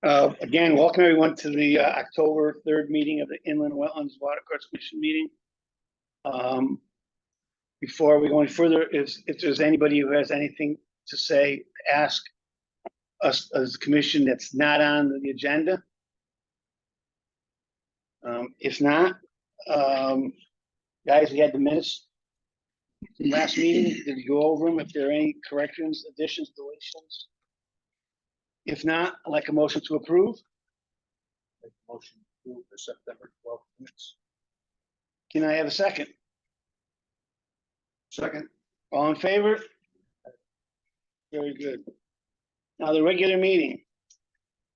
Again, welcome everyone to the October 3rd meeting of the Inland Wetlands Watercourse Commission meeting. Before we go any further, if there's anybody who has anything to say, ask us as a commission that's not on the agenda. If not, guys, we had the minutes from last meeting. Did you go over them? If there are any corrections, additions, deletions? If not, I'd like a motion to approve. Make a motion to approve the September 12th minutes. Can I have a second? Second. All in favor? Very good. Now the regular meeting.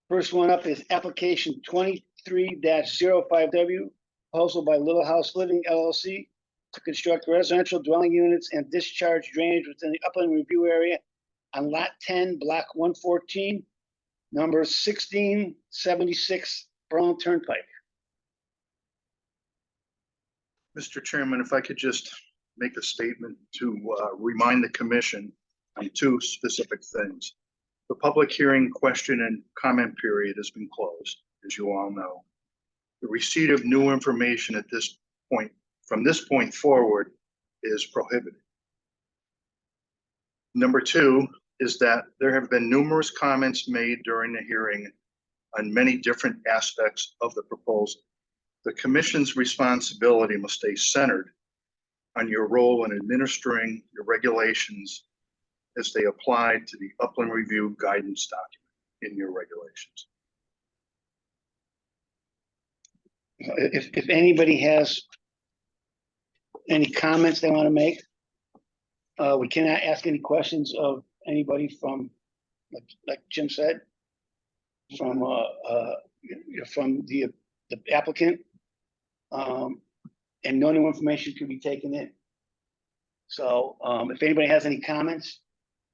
First one up is application 23-05W, proposal by Little House Living LLC to construct residential dwelling units and discharge drainage within the upland review area on lot 10, block 114, number 1676 Berlin Turnpike. Mr. Chairman, if I could just make a statement to remind the commission on two specific things. The public hearing, question, and comment period has been closed, as you all know. The receipt of new information at this point, from this point forward, is prohibited. Number two is that there have been numerous comments made during the hearing on many different aspects of the proposal. The commission's responsibility must stay centered on your role in administering your regulations as they apply to the upland review guidance document in your regulations. If anybody has any comments they want to make, we cannot ask any questions of anybody from, like Jim said, from the applicant, and no new information could be taken in. So if anybody has any comments.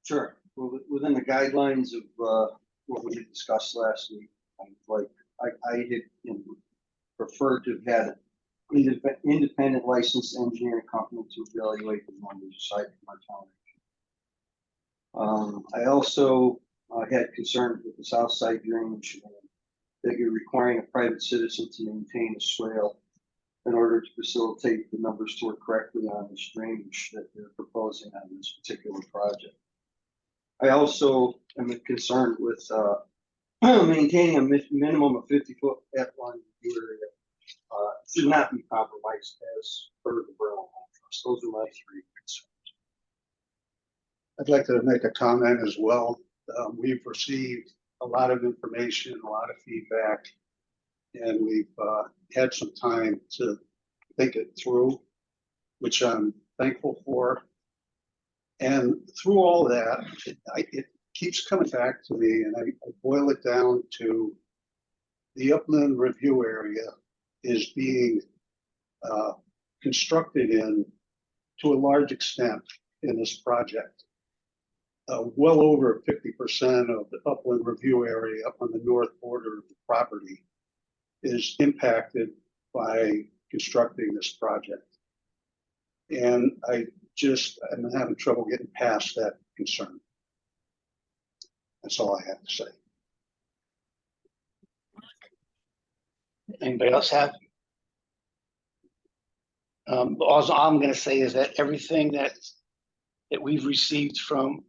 Sure. Well, within the guidelines of what we had discussed last week, I had preferred to have had an independent licensed engineering company to evaluate the numbers aside from our town. I also had concerns with the south side drainage, that you're requiring a private citizen to maintain a swale in order to facilitate the numbers to work correctly on this drainage that they're proposing on this particular project. I also am concerned with maintaining a minimum of 50-foot wetland area. Should not be compromised as per the Berlin Trust. Those are my three concerns. I'd like to make a comment as well. We've received a lot of information, a lot of feedback, and we've had some time to think it through, which I'm thankful for. And through all that, it keeps coming back to me, and I boil it down to the upland review area is being constructed to a large extent in this project. Well over 50% of the upland review area up on the north border of the property is impacted by constructing this project. And I'm having trouble getting past that concern. That's all I have to say. Anybody else have? All I'm going to say is that everything that we've received from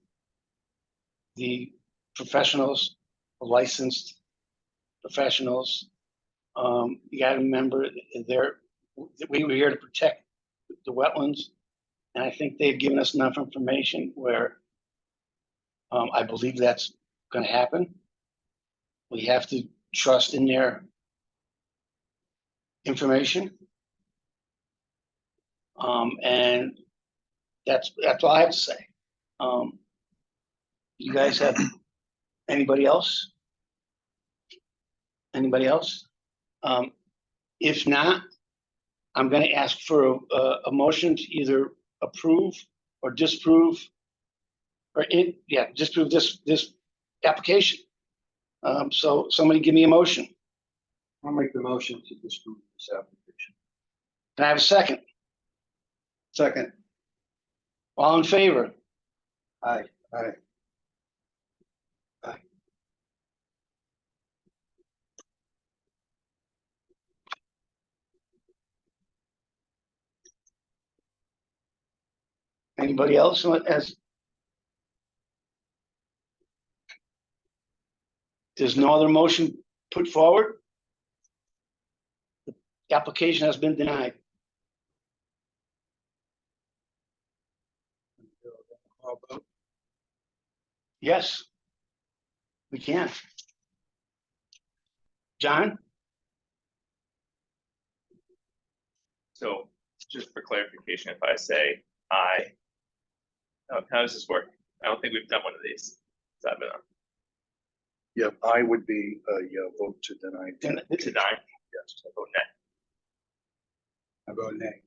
the professionals, the licensed professionals, you got to remember we were here to protect the wetlands, and I think they've given us enough information where I believe that's going to happen. We have to trust in their information, and that's all I have to say. You guys have anybody else? Anybody else? If not, I'm going to ask for a motion to either approve or disapprove, disapprove this application. So somebody give me a motion. I'll make the motion to disapprove this application. Can I have a second? Second. All in favor? Aye. Aye. Anybody else as? There's no other motion put forward. The application has been denied. Yes. We can. John? So just for clarification, if I say aye, how does this work? I don't think we've done one of these. Has that been on? Yeah, I would be a vote to deny. To deny? Yes. I vote nay. I vote nay.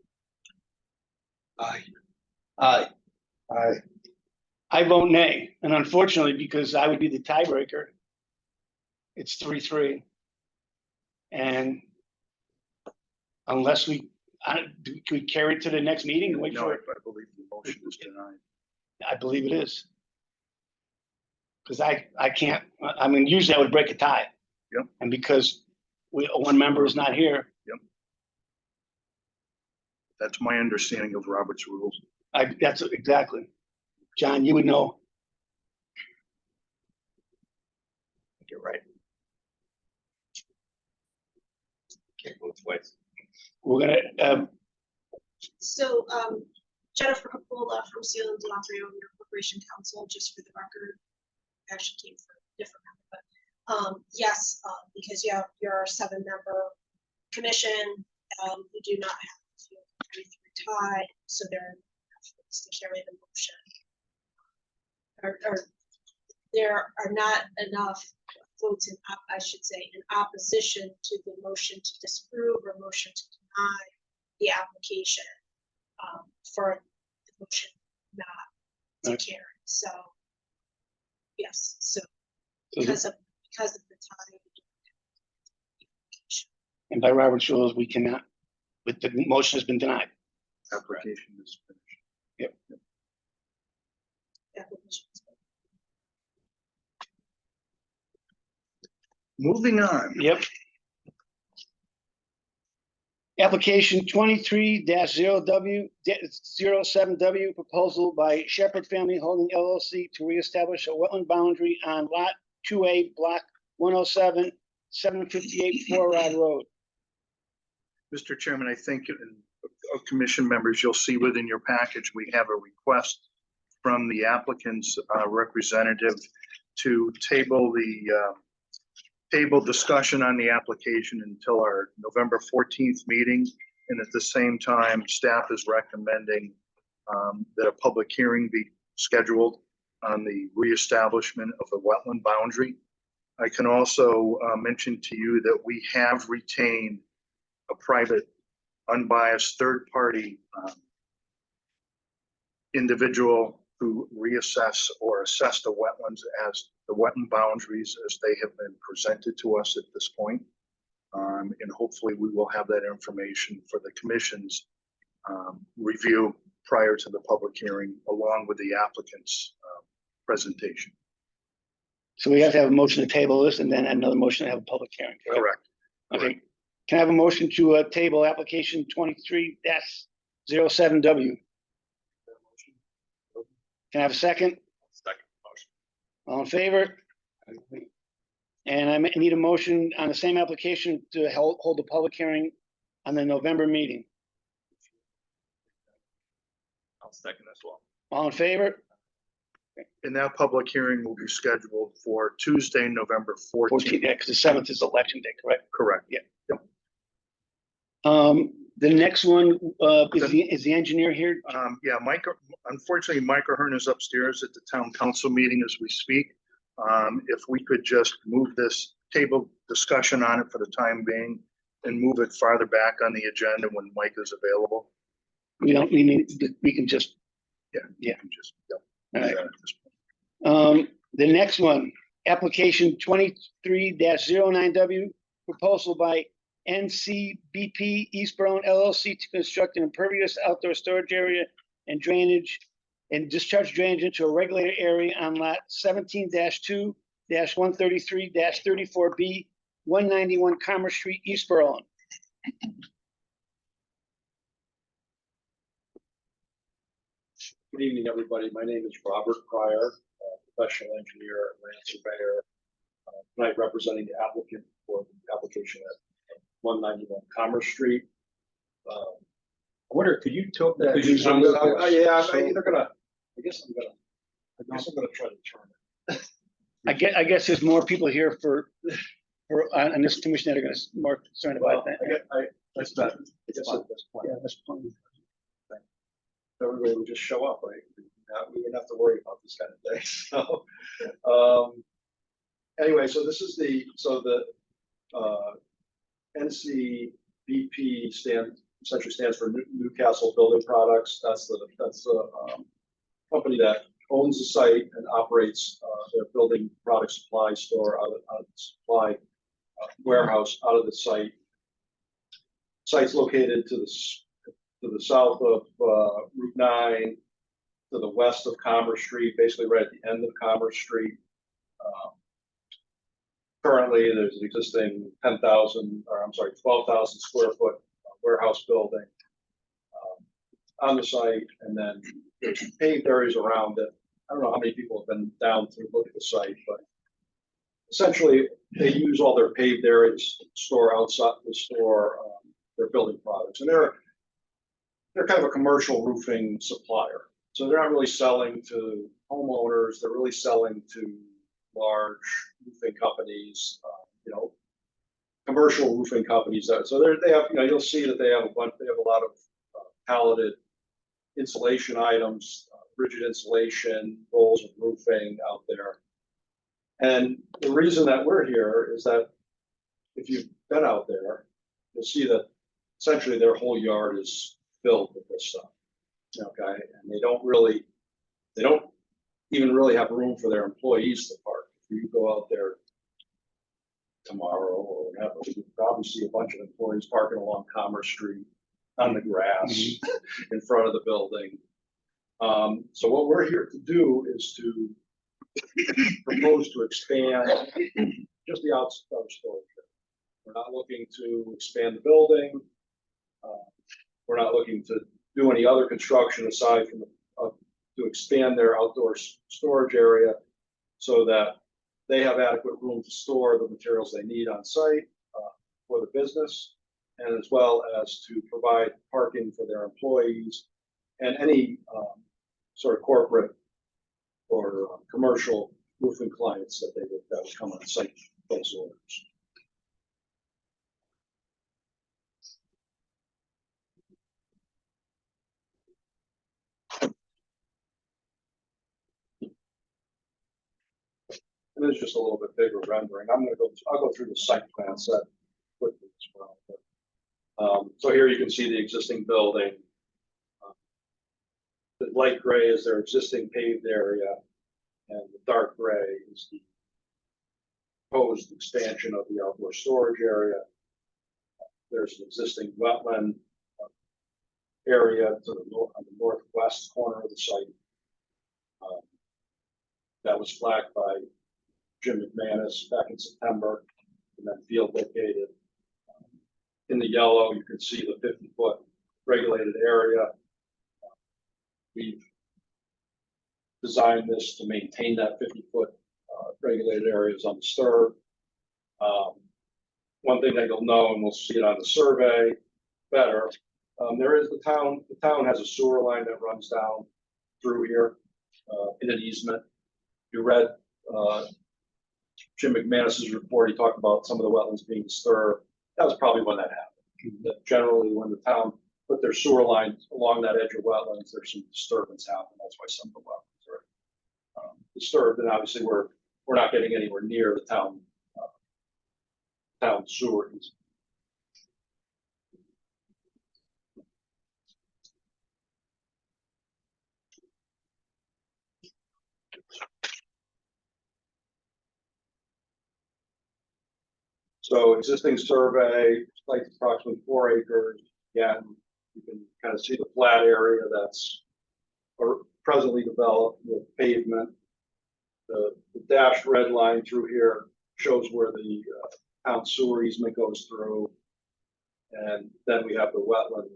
Aye. Aye. I vote nay, and unfortunately, because I would be the tiebreaker, it's 3-3. And unless we, can we carry it to the next meeting and wait No, for I it? believe the motion is denied. I believe it is. Because I can't, I mean, usually I would break a tie. Yep. And because one member is not here, That's my understanding of Robert's rules. that's exactly. John, you would know. You're right. Can't vote twice. We're gonna, So, Jennifer Capola from Seal and Delaware Owner Corporation Council, just for the record, actually came from a different member, but, yes, because you're a 7-member commission, you do not have to be tied, so there are votes to carry the motion. Or there are not enough votes I should say, in opposition to the motion to disapprove or motion to deny the application, for the motion not to carry. So, yes, so because of the time. and by Robert's rules, we cannot, but the motion has been denied. Application is finished. application is- Moving on. Yep. Application 23-0W07W, proposal by Shepherd Family Holding LLC to reestablish a wetland boundary on Lot 2A, Block 107, 758 Four Rod Road. Mr. Chairman, I think commission members, you'll see within your package, we have a request from the applicant's representative to table discussion on the application until our November 14th meeting. And at the same time, staff is recommending that a public hearing be scheduled on the reestablishment of the wetland boundary. I can also mention to you that we have retained a private, unbiased third-party individual who reassess or assess the wetlands as the wetland boundaries as they have been presented to us at this point. And hopefully we will have that information for the commission's review prior to the public hearing, along with the applicant's presentation. So we have to have a motion to table this and then another motion to have a public hearing. Correct. Okay. Can I have a motion to table application 23-07W? Can I have a second? Second motion. All in favor? And I need a motion on the same application to hold the public hearing on the November meeting. I'll second as well. All in favor? And that public hearing will be scheduled for Tuesday, November 14th. 14th, yeah, because the 7th is election day, correct? Correct. The next one is the engineer here. Yeah, Mike, unfortunately, Mike Ahern is upstairs at the town council meeting as we speak. If we could just move this table discussion on it for the time being and move it farther back on the agenda when Mike is available. We can just, Yeah. Yeah. you can just, all right. do that at this point. The next one, application 23-09W, proposal by NCBP East Berlin LLC to construct an impervious outdoor storage area and drainage and discharge drainage into a regulated area on lot 17-2-133-34B, 191 Commerce Street, East Berlin. Good evening, everybody. My name is Robert Pryor, professional engineer, land surveyor. Tonight representing the applicant for the application at 191 Commerce Street. I wonder, could you tilt that? Could you zoom in? Yeah, I'm either gonna, I guess I'm gonna try to turn it. I guess there's more people here on this commission that are gonna more concerned about that. That's better. I guess fine. that's fine. Yeah, that's fine. Everybody would just show up, right? We wouldn't have to worry about this kind of thing. So, anyway, so this is the NCBP essentially stands for Newcastle Building Products. That's the company that owns the site and operates their building product supply store out of the supply warehouse out of the site. Site's located to the south of Route 9, to the west of Commerce Street, basically right at the end of Commerce Street. Currently, there's an existing 12,000 square foot warehouse building on the site, and then there's paved areas around it. I don't know how many people have been down to look at the site, but essentially they use all their paved areas to store their building products, and they're kind of a commercial roofing supplier. So they're not really selling to homeowners. They're really selling to large roofing companies, commercial roofing companies. So they have, you'll see that they have a lot of palleted insulation items, rigid insulation, rolls of roofing out there. And the reason that we're here is that if you've been out there, you'll see that essentially their whole yard is filled with this stuff. Okay, and they don't even really have room for their employees to park. If you go out there tomorrow or whatever, you probably see a bunch of employees parking along Commerce Street on the grass in front of the building. So what we're here to do is to propose to expand just the outside storage. We're not looking to expand the building. We're not looking to do any other construction aside from to expand their outdoor storage area so that they have adequate room to store the materials they need on site for the business, and as well as to provide parking for their employees and any sort of corporate or commercial roofing clients that would come on site to place orders. And there's just a little bit bigger rendering. I'll go through the site plan set quickly as well. But, so here you can see the existing building. The light gray is their existing paved area, and the dark gray is the proposed expansion of the outdoor storage area. There's an existing wetland area on the northwest corner of the site that was flagged by Jim McManus back in September, and then field located. In the yellow, you can see the 50-foot regulated area. We've designed this to maintain that 50-foot regulated areas undisturbed. One thing that you'll know, and we'll see it on the survey better, the town has a sewer line that runs down through here in an easement. You read Jim McManus's report. He talked about some of the wetlands being disturbed. That was probably when that happened. That generally, when the town put their sewer lines along that edge of wetlands, there's some disturbance happen. That's why some of the wetlands are disturbed. And obviously, we're not getting anywhere near the town sewer. So existing survey, like approximately 4 acres. Again, you can kind of see the flat area that's presently developed with pavement. The dashed red line through here shows where the town sewer easement goes through. And then we have the wetland,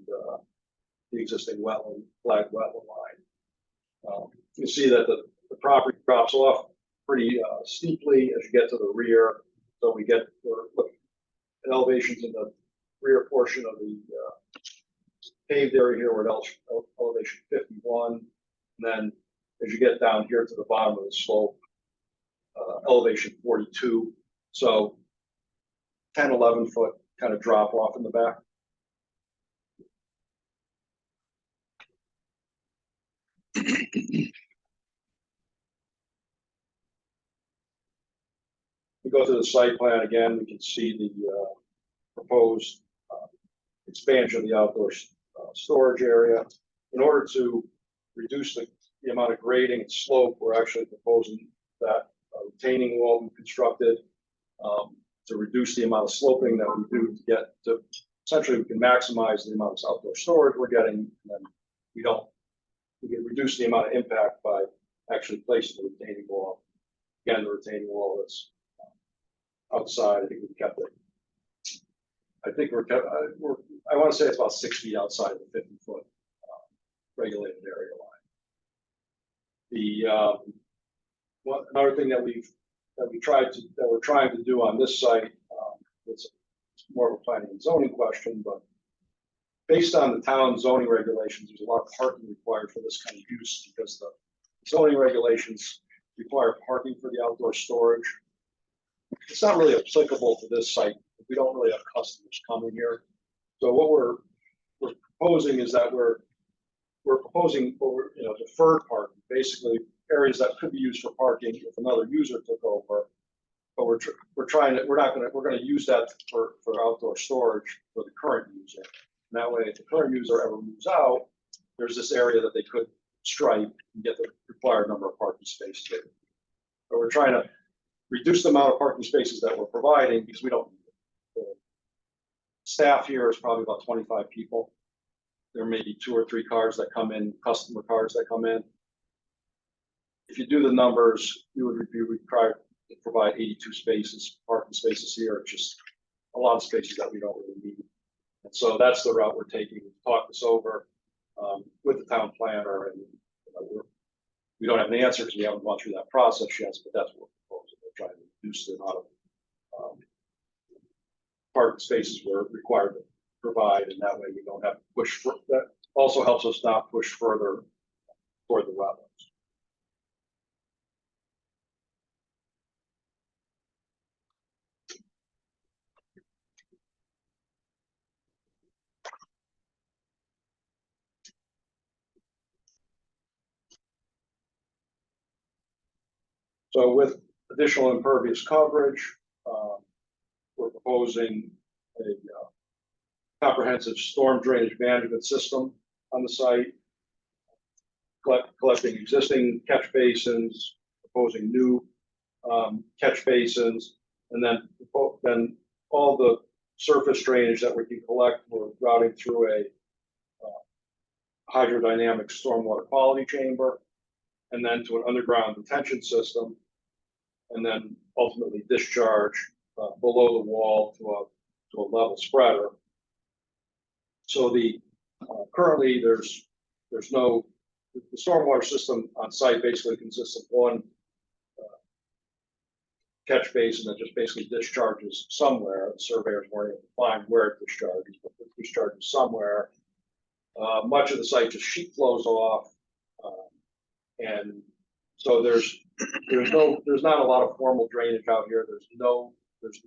the existing flagged wetland line. you see that the property drops off pretty steeply as you get to the rear. So we're looking at elevations in the rear portion of the paved area here, we're at elevation 51. And then as you get down here to the bottom of the slope, elevation 42. So 10, 11 foot kind of drop off in the back. We go to the site plan again, we can see the proposed expansion of the outdoor storage area. In order to reduce the amount of grading and slope, we're actually proposing that retaining wall be constructed to reduce the amount of sloping that we do to get to, essentially we can maximize the amount of outdoor storage we're getting, and then we can reduce the amount of impact by actually placing the retaining wall. Again, the retaining wall is outside. I think we kept it. I think I want to say it's about 6 feet outside of the 50-foot regulated area line. Another thing that we're trying to do on this site, it's more of a planning and zoning question, but based on the town zoning regulations, there's a lot of parking required for this kind of use because the zoning regulations require parking for the outdoor storage. It's not really applicable to this site. We don't really have customers coming here. So what we're proposing is that we're proposing for deferred parking, basically areas that could be used for parking if another user took over. But we're going to use that for outdoor storage for the current user. And that way, if the current user ever moves out, there's this area that they could stripe and get the required number of parking spaces. But we're trying to reduce the amount of parking spaces that we're providing because we don't need it. The staff here is probably about 25 people. There may be 2 or 3 cars that come in, customer cars that come in. If you do the numbers, you would be required to provide 82 parking spaces here. It's just a lot of spaces that we don't really need. And so that's the route we're taking. We've talked this over with the town planner, and we don't have an answer because we haven't gone through that process yet, but that's what we're proposing. We're trying to reduce the amount of parking spaces we're required to provide, and that way we don't have to push. That also helps us not push further toward the wetlands. So with additional impervious coverage, we're proposing a comprehensive storm drainage management system on the site, collecting existing catch basins, proposing new catch basins, and then all the surface drainage that we can collect, we're routing through a hydrodynamic stormwater quality chamber, and then to an underground detention system, and then ultimately discharge below the wall to a level spreader. So currently there's no, the stormwater system on site basically consists of one catch basin that just basically discharges somewhere. The surveyors weren't able to find where it discharges, but it discharges somewhere. Much of the site just sheet flows off, and so there's not a lot of formal drainage out here. There's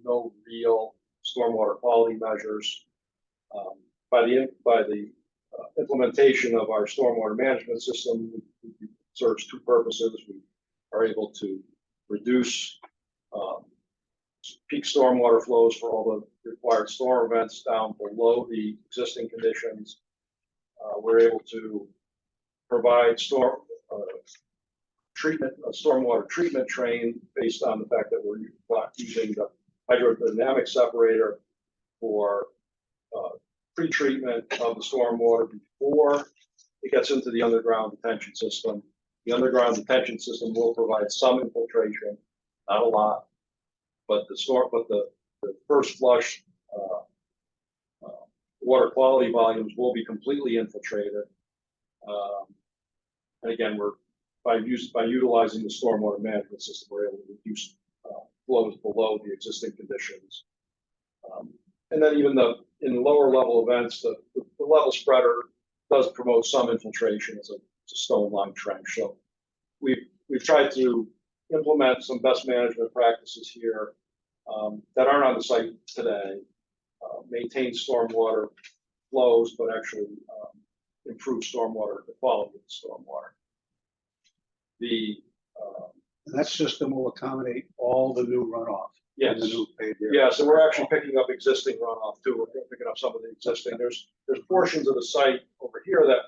no real stormwater quality measures. By the implementation of our stormwater management system, it serves 2 purposes. We are able to reduce peak stormwater flows for all the required storm events down below the existing conditions. We're able to provide stormwater treatment train based on the fact that we're using the hydrodynamic separator for pre-treatment of the stormwater before it gets into the underground detention system. The underground detention system will provide some infiltration, not a lot, but the first flush water quality volumes will be completely infiltrated. And again, by utilizing the stormwater management system, we're able to reduce flows below the existing conditions. And then even in lower level events, the level spreader does promote some infiltration as a stone line trench. So we've tried to implement some best management practices here that aren't on the site today, maintain stormwater flows, but actually improve stormwater, the quality of the stormwater. And that system will accommodate all the new runoff. Yes. The new paved area. Yeah, so we're actually picking up existing runoff too. We're picking up some of the existing. There's portions of the site over here that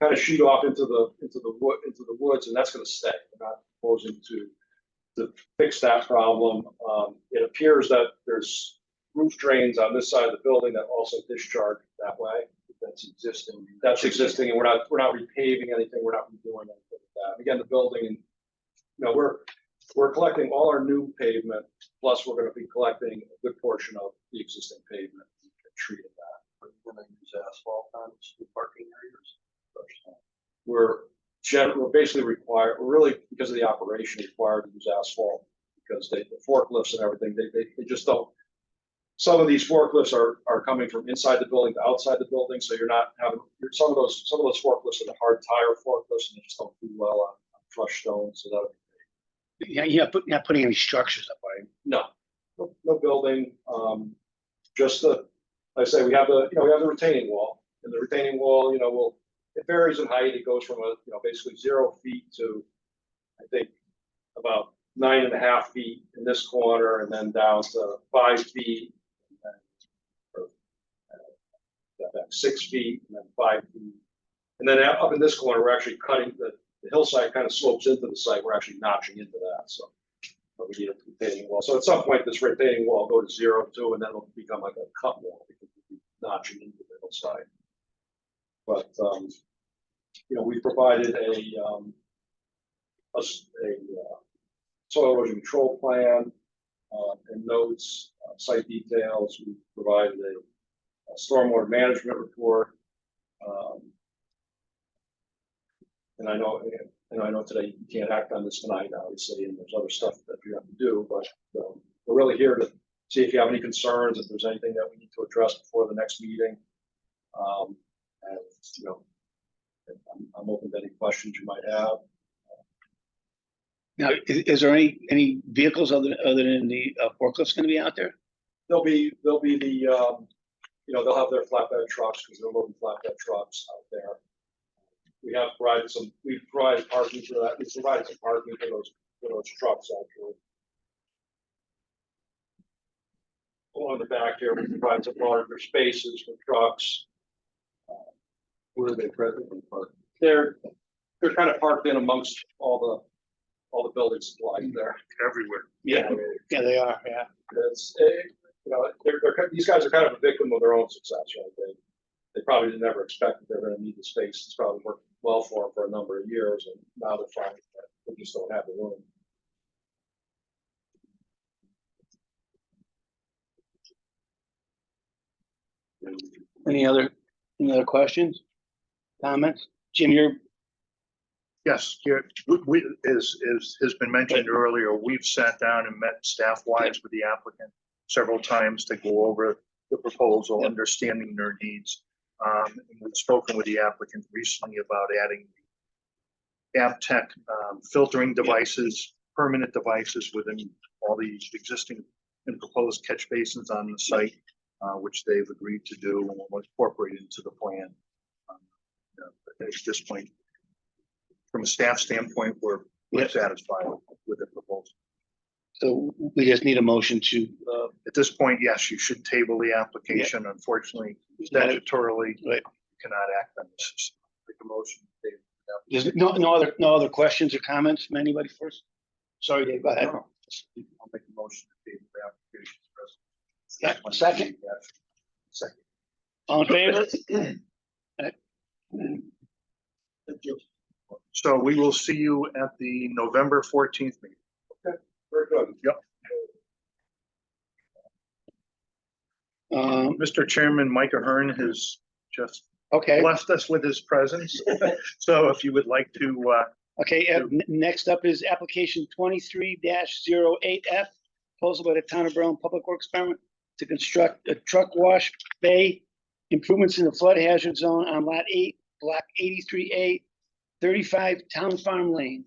kind of shoot off into the woods, and that's going to stay. We're not proposing to fix that problem. It appears that there's roof drains on this side of the building that also discharge that way. That's existing. That's existing, and we're not repaving anything. We're not redoing anything with that. Again, the building, we're collecting all our new pavement, plus we're going to be collecting a good portion of the existing pavement and treating that. Are you gonna use asphalt on the parking areas? We're basically required, we're really, because of the operation, required to use asphalt because the forklifts and everything, they just don't. Some of these forklifts are coming from inside the building to outside the building, so you're not having, some of those forklifts are the hard tire forklifts and they just don't do well on crushed stone, so that. Yeah, you're not putting any structures up, right? No building, just like I say, we have the retaining wall, and the retaining wall, it varies in height. It goes from basically 0 feet to, I think, about 9.5 feet in this corner, and then down to 5 feet, and then, back 6 feet, and then 5 feet. And then up in this corner, we're actually cutting the hillside kind of slopes into the site. We're actually notching into that. So but we need a retaining wall. So at some point, this retaining wall will go to 0 too, and then it'll become like a cut wall because we'll be notching into the hillside. But we provided a soil erosion control plan and notes, site details. We provided a stormwater management report. And I know today you can't act on this tonight, obviously, and there's other stuff that you have to do, but we're really here to see if you have any concerns, if there's anything that we need to address before the next meeting. I'm open to any questions you might have. Now, is there any vehicles other than the forklifts going to be out there? They'll be they'll have their flatbed trucks because they're loading flatbed trucks out there. We've provided parking for that. We've provided some parking for those trucks actually. Along the back here, we provide some larger spaces for trucks. Where are they presently parked? They're kind of parked in amongst all the building supplies there. Everywhere. Yeah, they are. Yeah. These guys are kind of a victim of their own success, right? They probably never expected they're going to need the space. It's probably worked well for them for a number of years, and now they're finding that they just don't have the room. Any other questions, comments? Jim, Yes, as has been mentioned earlier, we've sat down and met staff-wise with the applicant several times to go over the proposal, understanding their needs. And we've spoken with the applicant recently about adding AbTech filtering devices, permanent devices within all the existing and proposed catch basins on the site, which they've agreed to do and will incorporate into the plan. At this point, from a staff standpoint, we're satisfied with the proposal. so we just need a motion to. At this point, yes, you should table the application. Unfortunately, statutorily, you Right. cannot act on this. Make a motion. There's no other questions or comments from anybody first? Sorry, Dave, go ahead. I'll make a motion to table the application. Yeah, second. Second. All in favor? So we will see you at the November 14th meeting. Very good. Yep. Mr. Chairman, Mike Ahern has just Okay, blessed us with his presence. So if you would like to Okay, next up is application 23-08F, proposal by the town of Berlin Public Works Department to construct a truck wash bay improvements in the flood hazard zone on lot 8, block 83A, 35 Town Farm Lane.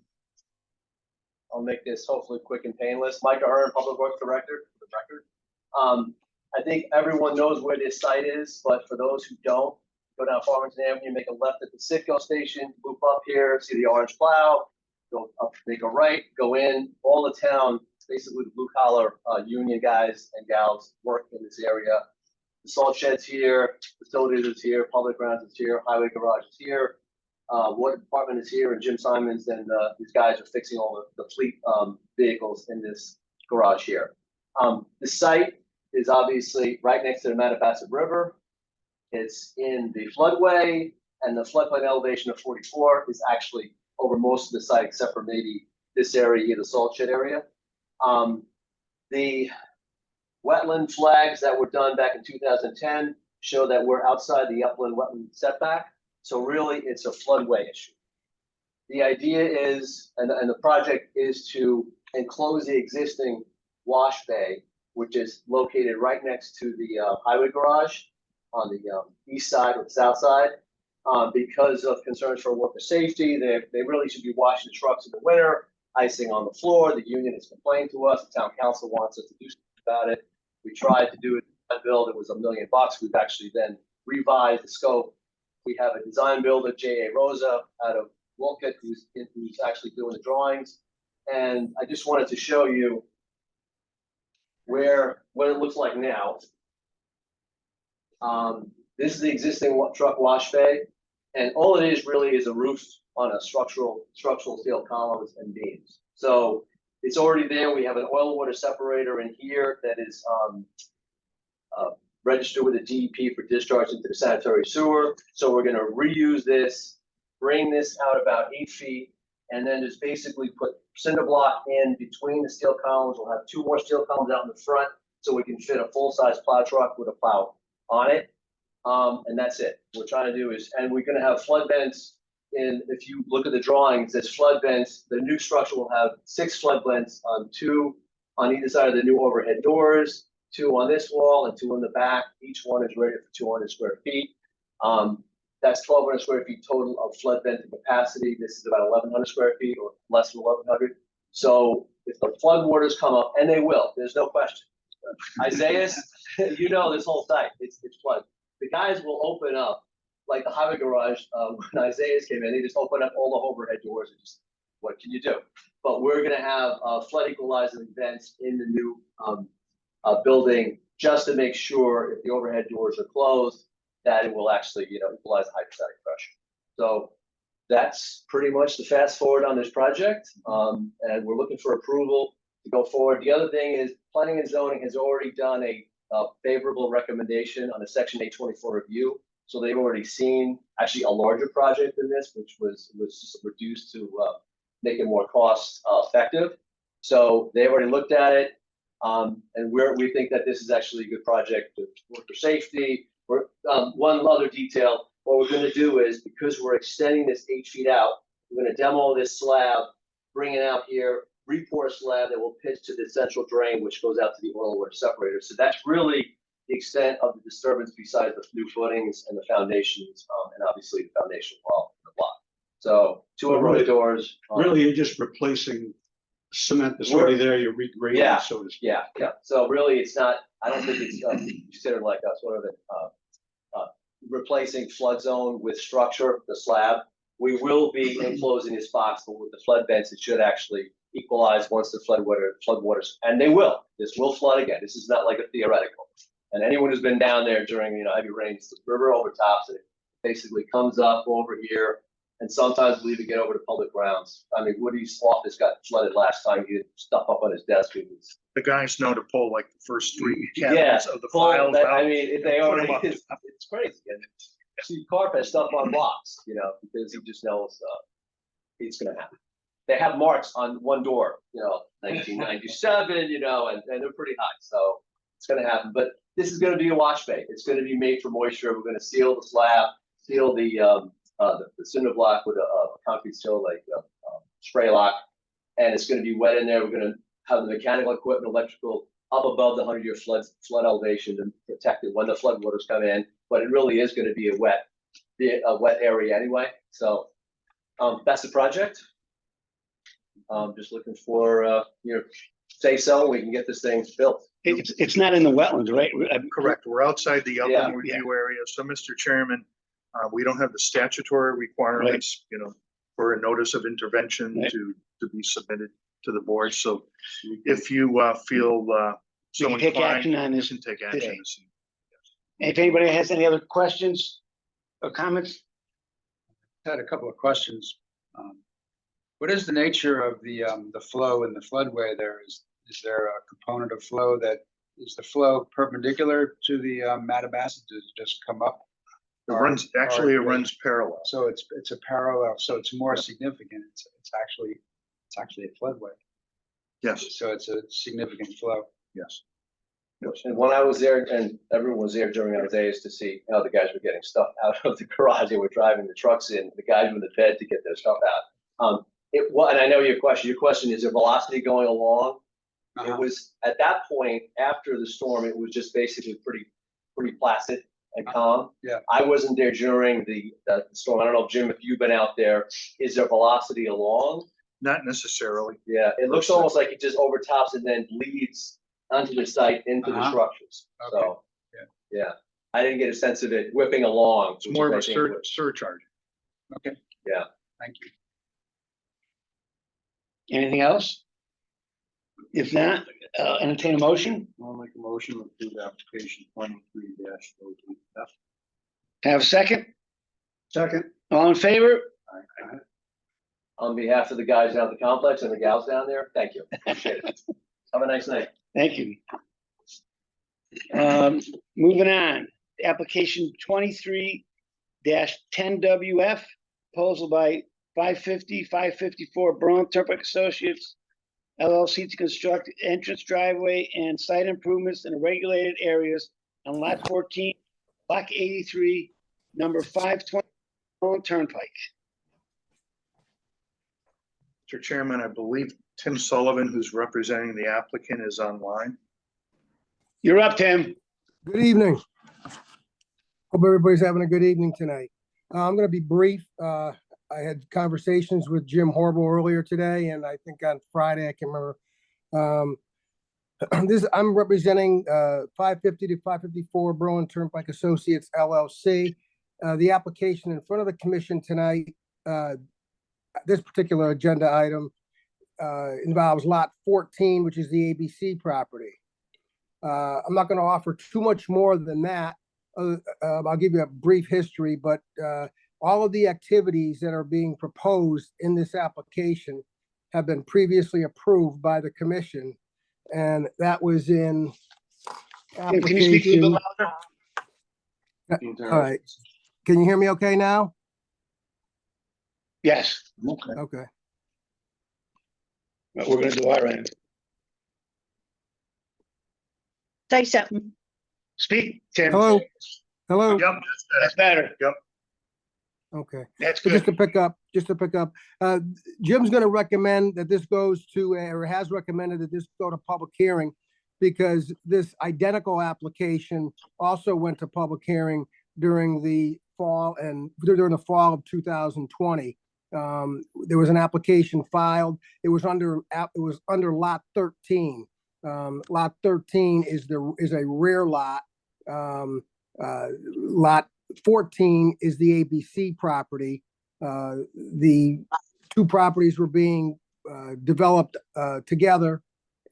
I'll make this hopefully quick and painless. Micah Hearn, Public Works Director, for the record. I think everyone knows where this site is, but for those who don't, go down Farmington Avenue, make a left at the Citgo station, loop up here, see the orange plow, go up, make a right, go in. All the town, basically the blue collar union guys and gals work in this area. The salt shed's here, facilities is here, public grounds is here, highway garage is here. Water department is here, and Jim Simons and these guys are fixing all the fleet vehicles in this garage here. The site is obviously right next to the Mattabesett River. It's in the floodway, and the floodplain elevation of 44 is actually over most of the site, except for maybe this area here, the salt shed area. The wetland flags that were done back in 2010 show that we're outside the upland wetland setback. So really, it's a floodway issue. The idea is, and the project is to enclose the existing wash bay, which is located right next to the highway garage on the east side or the south side. Because of concerns for worker safety, they really should be washing the trucks in the winter, icing on the floor. The union has complained to us. The town council wants us to do something about it. We tried to do it. That build, it was $1 million. We've actually then revised the scope. We have a design builder, J.A. Rosa, out of Wolcott, who's actually doing the drawings. And I just wanted to show you what it looks like now. This is the existing truck wash bay, and all it is really is a roof on a structural steel columns and beams. So it's already there. We have an oil water separator in here that is registered with the DEP for discharge into the sanitary sewer. So we're going to reuse this, bring this out about 8 feet, and then just basically put cinder block in between the steel columns. We'll have 2 more steel columns out in the front, so we can fit a full-size plow truck with a plow on it. And that's it. What we're trying to do is, and we're going to have flood vents. And if you look at the drawings, there's flood vents. The new structure will have 6 flood vents, 2 on either side of the new overhead doors, 2 on this wall and 2 on the back. Each one is rated for 200 square feet. That's 1,200 square feet total of flood venting capacity. This is about 1,100 square feet or less than 1,100. So if the flood waters come up, and they will, there's no question. Isaiah, you know this whole site, it's flood. The guys will open up, like the highway garage, when Isaiah came in, they just open up all the overhead doors and just, what can you do? But we're gonna have flood equalizing vents in the new building, just to make sure if the overhead doors are closed, that it will actually, equalize the hydrostatic pressure. So that's pretty much the fast forward on this project. And we're looking for approval to go forward. The other thing is planning and zoning has already done a favorable recommendation on the Section 824 review. So they've already seen actually a larger project than this, which was reduced to make it more cost effective. So they already looked at it. And we think that this is actually a good project to worker safety. One other detail, what we're going to do is, because we're extending this 8 feet out, we're going to demo this slab, bring it out here, re-pour a slab that will pitch to the central drain, which goes out to the oil water separator. So that's really the extent of the disturbance, besides the new footings and the foundations, and obviously the foundation wall and the block. So 2 overhead doors. Really, you're just replacing cement that's already there, you're regrading, Yeah, so to speak. Yeah. So really, it's not, I don't think it's considered like us, what are they, replacing flood zone with structure, the slab. We will be enclosing this box, but with the flood vents, it should actually equalize once the flood waters, and they will. This will flood again. This is not like a theoretical. And anyone who's been down there during heavy rains, the river overtops it. Basically comes up over here, and sometimes we'll even get over to public grounds. I mean, Woody's office got flooded last time. He had stuff up on his desk. The guys know to pull like the first 3 Yeah, cabinets of the files out. I mean, if they and put already, 'em up. it's crazy. And Steve Carp has stuff on blocks, because he just knows it's going to happen. They have marks on one door, 1997, and they're pretty high. So it's going to happen. But this is going to be a wash bay. It's going to be made for moisture. We're going to seal the slab, seal the cinder block with a concrete seal, like spray lock. And it's gonna be wet in there. We're gonna have the mechanical equipment, electrical up above the 100-year flood elevation to protect it when the flood waters come in. But it really is gonna be a wet area anyway. So that's the project. Just looking for, say so, we can get this thing built. It's not in the wetlands, right? Correct. We're outside the Yeah. upland review area. So, Mr. Chairman, we don't have the statutory requirements, for a notice of intervention Right. to be submitted to the board. So if you feel so We can take inclined, action on you this can take action. today. this evening. If anybody has any other questions or comments? Had a couple of questions. What is the nature of the flow in the floodway there? Is there a component of flow that is the flow perpendicular to the Mattabesset? Does it just come up? It runs, actually, it runs parallel. So it's a parallel, so it's more significant. It's actually a floodway. Yes, So it's a significant flow. yes. And when I was there, and everyone was there during our days to see how the guys were getting stuff out of the garage, they were driving the trucks in, the guys were in the bed to get their stuff out. And I know your question, is there velocity going along? It was, at that point, after the storm, it was just basically pretty placid and calm. Yeah. I wasn't there during the storm. I don't know, Jim, if you've been out there, is there velocity along? Not necessarily. Yeah, it looks almost like it just overtops and then leads onto the site into the structures. Okay. So, yeah, I didn't get a sense of it whipping along. It's more of a which I think was- surcharge. Okay. Yeah. Thank you. Anything else? If not, entertain a motion. I'll make a motion to approve application 23-02F. Have a second? Second. All in favor? On behalf of the guys down at the complex and the gals down there, thank you. Appreciate it. Have a nice night. Thank you. Moving on, application 23-10WF, proposal by 554 Berlin Turnpike Associates LLC to construct entrance driveway and site improvements in regulated areas on lot 14, block 83, number 520 Berlin Turnpike. Mr. Chairman, I believe Tim Sullivan, who's representing the applicant, is online. You're up, Tim. Good evening. Hope everybody's having a good evening tonight. I'm going to be brief. I had conversations with Jim Horrible earlier today, and I think on Friday, I can remember. I'm representing 550 to 554 Berlin Turnpike Associates LLC. The application in front of the commission tonight, this particular agenda item involves lot 14, which is the ABC property. I'm not going to offer too much more than that. I'll give you a brief history, but all of the activities that are being proposed in this application have been previously approved by the commission. And that was in Tim, can you speak a little bit louder? All right. Can you hear me okay now? Yes, Okay. but we're gonna do our end. Say something. Speak, Tim. Hello? Hello? Yep, That's better. Okay. That's So good. just to pick up, Jim's gonna recommend that this goes to, or has recommended that this go to public hearing because this identical application also went to public hearing during the fall of 2020. There was an application filed. It was under lot 13. Lot 13 is a rear lot. Lot 14 is the ABC property. The two properties were being developed together,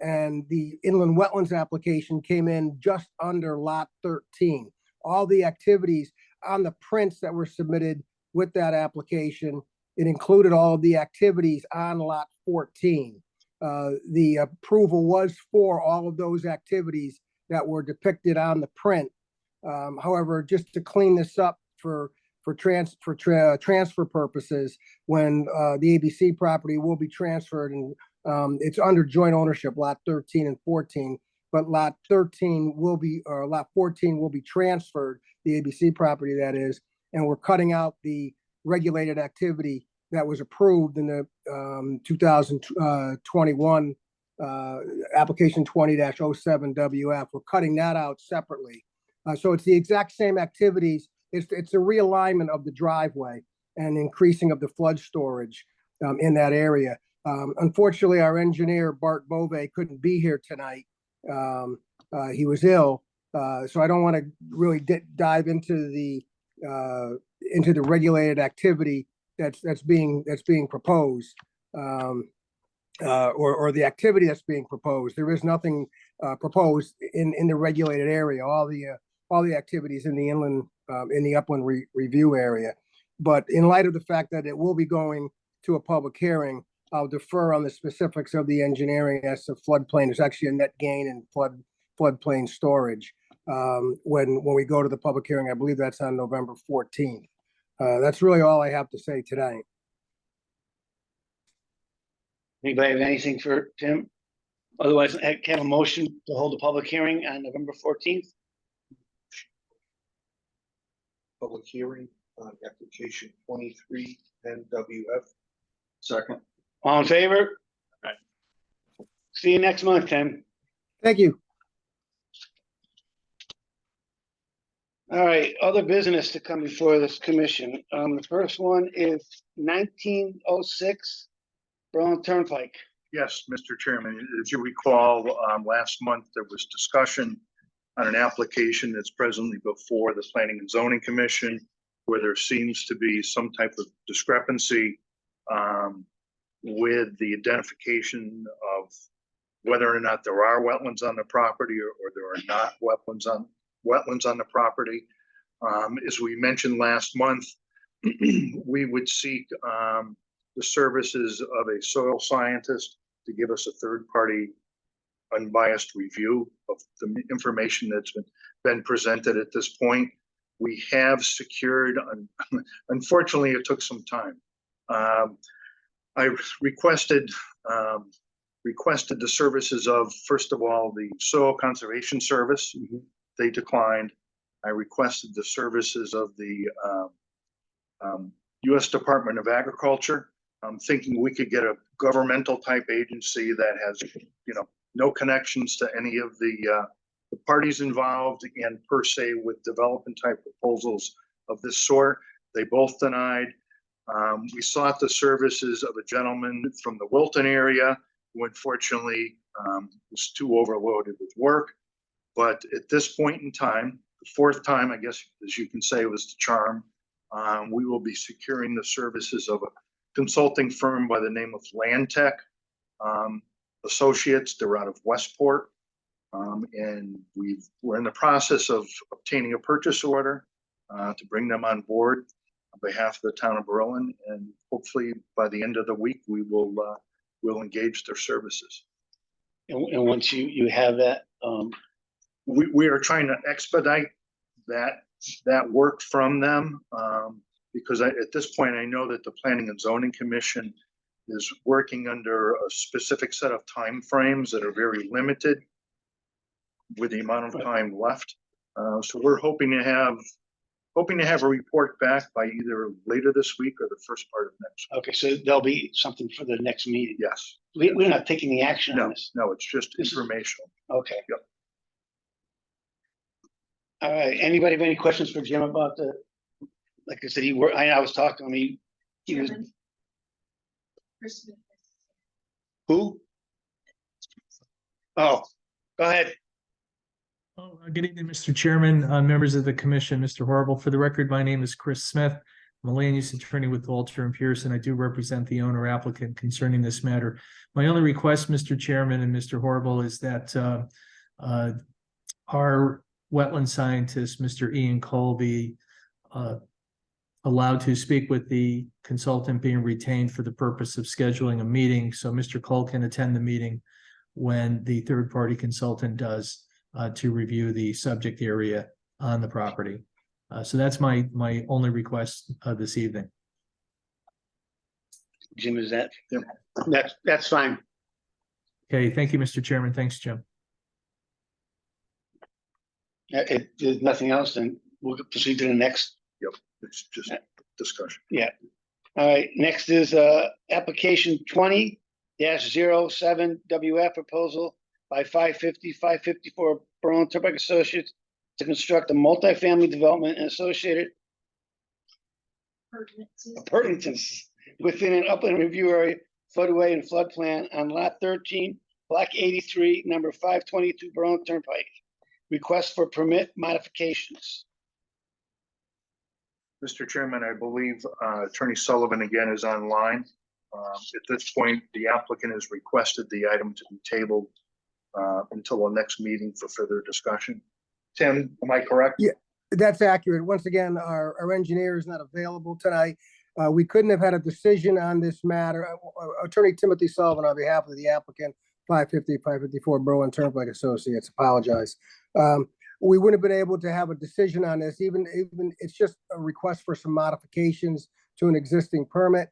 and the inland wetlands application came in just under lot 13. All the activities on the prints that were submitted with that application, it included all of the activities on lot 14. The approval was for all of those activities that were depicted on the print. However, just to clean this up for transfer purposes, when the ABC property will be transferred, and it's under joint ownership, lot 13 and 14, but lot 13 will be, or lot 14 will be transferred, the ABC property that is, and we're cutting out the regulated activity that was approved in the 2021 application 20-07 WF. We're cutting that out separately. So it's the exact same activities. It's a realignment of the driveway and increasing of the flood storage in that area. Unfortunately, our engineer, Bart Bove, couldn't be here tonight. He was ill, so I don't want to really dive into the regulated activity that's being proposed, or the activity that's being proposed. There is nothing proposed in the regulated area. All the activities in the inland, in the upland review area. But in light of the fact that it will be going to a public hearing, I'll defer on the specifics of the engineering as to floodplain. There's actually a net gain in floodplain storage when we go to the public hearing. I believe that's on November 14th. That's really all I have to say today. Anybody have anything for Tim? Otherwise, I can have a motion to hold a public hearing on November 14th. Public hearing on application 23 NWF. Second. All in favor? Aye. See you next month, Tim. Thank you. All right, other business to come before this commission. The first one is 1906 Berlin Turnpike. Yes, Mr. Chairman, as you recall, last month there was discussion on an application that's presently before the Planning and Zoning Commission, where there seems to be some type of discrepancy with the identification of whether or not there are wetlands on the property or there are not wetlands on the property. As we mentioned last month, we would seek the services of a soil scientist to give us a third-party unbiased review of the information that's been presented at this point. We have secured, unfortunately, it took some time. I requested the services of, first of all, the Soil Conservation Service. They declined. I requested the services of the U.S. Department of Agriculture. I'm thinking we could get a governmental type agency that has, no connections to any of the parties involved and per se with development type proposals of this sort. They both denied. We sought the services of a gentleman from the Wilton area who unfortunately was too overloaded with work. But at this point in time, the fourth time, I guess, as you can say, was the charm, we will be securing the services of a consulting firm by the name of Landtech Associates. They're out of Westport. And we're in the process of obtaining a purchase order to bring them on board on behalf of the town of Berlin. And hopefully by the end of the week, we'll engage their services. And once you have that, We are trying to expedite that work from them because at this point, I know that the Planning and Zoning Commission is working under a specific set of timeframes that are very limited with the amount of time left. So we're hoping to have a report back by either later this week or the first part of next week. okay, so there'll be something for the next meeting. Yes. We're not taking the action on this. No, it's just This is- informational. Okay. Yep. All right, anybody have any questions for Jim about like I said, I was talking to him, he was, Chairman? Chris Smith. who? Oh, go ahead. Oh, good evening, Mr. Chairman, members of the commission, Mr. Horrible. For the record, my name is Chris Smith. I'm a land use attorney with Walter and Pearson. I do represent the owner applicant concerning this matter. My only request, Mr. Chairman and Mr. Horrible, is that our wetland scientist, Mr. Ian Cole, be allowed to speak with the consultant being retained for the purpose of scheduling a meeting. So Mr. Cole can attend the meeting when the third-party consultant does to review the subject area on the property. So that's my only request this evening. Jim, is that? Yep. That's fine. Okay, thank you, Mr. Chairman. Thanks, Jim. If there's nothing else, then we'll proceed to the next. It's just discussion. All right, next is application 20-07 WF proposal by 554 Berlin Turnpike Associates to construct a multifamily development and associated appurtenances within an upland review area, floodway and flood plan on lot 13, block 83, number 522 Berlin Turnpike. Request for permit modifications. Mr. Chairman, I believe Attorney Sullivan again is online. At this point, the applicant has requested the item to be tabled until the next meeting for further discussion. Tim, am I correct? Yeah. That's accurate. Once again, our engineer is not available tonight. We couldn't have had a decision on this matter. Attorney Timothy Sullivan, on behalf of the applicant, 554 Berlin Turnpike Associates, apologize. We wouldn't have been able to have a decision on this, even it's just a request for some modifications to an existing permit.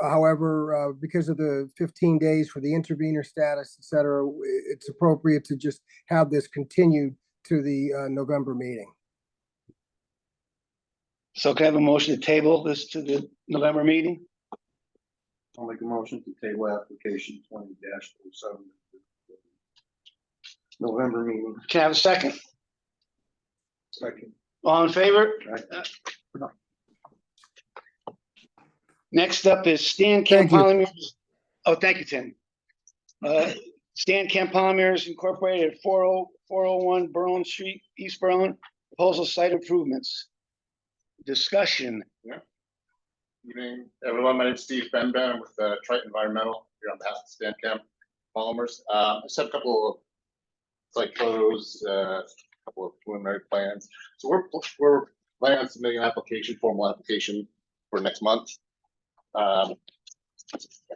However, because of the 15 days for the intervenor status, et cetera, it's appropriate to just have this continued to the November meeting. So can I have a motion to table this to the November meeting? I'll make a motion to table application 20-07. November meeting. Can I have a second? Second. All in favor? Right. Next up is Stan Camp Thank you. Polymers. Oh, thank you, Tim. Stan Camp Polymers Incorporated, 401 Berlin Street, East Berlin, proposal site improvements. Discussion. Evening, everyone. My name is Steve Benben. I'm with Triton Environmental here on behalf of Stan Camp Polymers. I just have a couple of site photos, a couple of preliminary plans. So we're planning on submitting an application, formal application for next month. But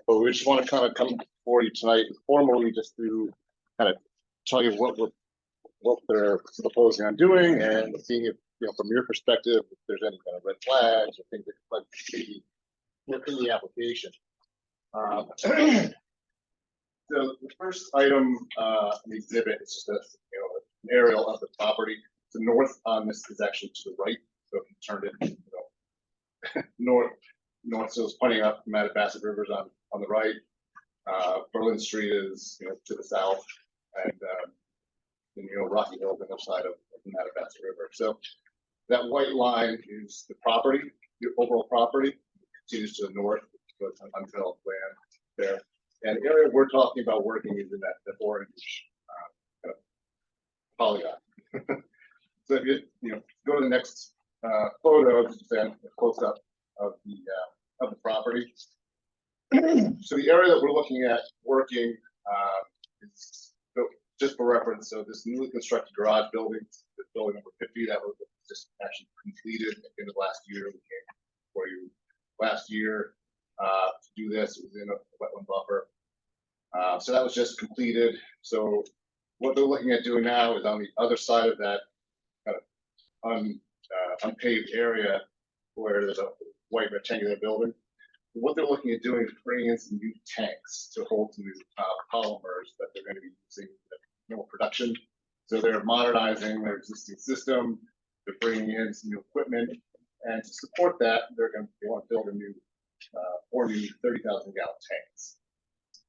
we just want to kind of come before you tonight formally just to kind of tell you what they're proposing on doing and seeing if, you know, from your perspective, if there's any kind of red flags or things that might be in the application. So the first item in the exhibit is just an aerial of the property. The north on this is actually to the right. So if you turned it, north, so it's pointing up Mattabasset Rivers on the right. Berlin Street is to the south, and Rocky Hill on the other side of the Mattabasset River. So that white line is the property, the overall property. It continues to the north, so it's an undeveloped land there. And the area we're talking about working is in that orange kind of polygon. So if you go to the next photo, just a close up of the property. So the area that we're looking at working is, so just for reference, so this newly constructed garage building, this building number 50, that was just actually completed at the end of last year. We came for you last year to do this. It was in a wetland buffer. So that was just completed. So what they're looking at doing now is on the other side of that kind of unpaved area where there's a white rectangular building. What they're looking at doing is bringing in some new tanks to hold some of these polymers that they're going to be using in production. So they're modernizing their existing system. They're bringing in some new equipment, and to support that, they want to build a new 40 30,000 gallon tanks.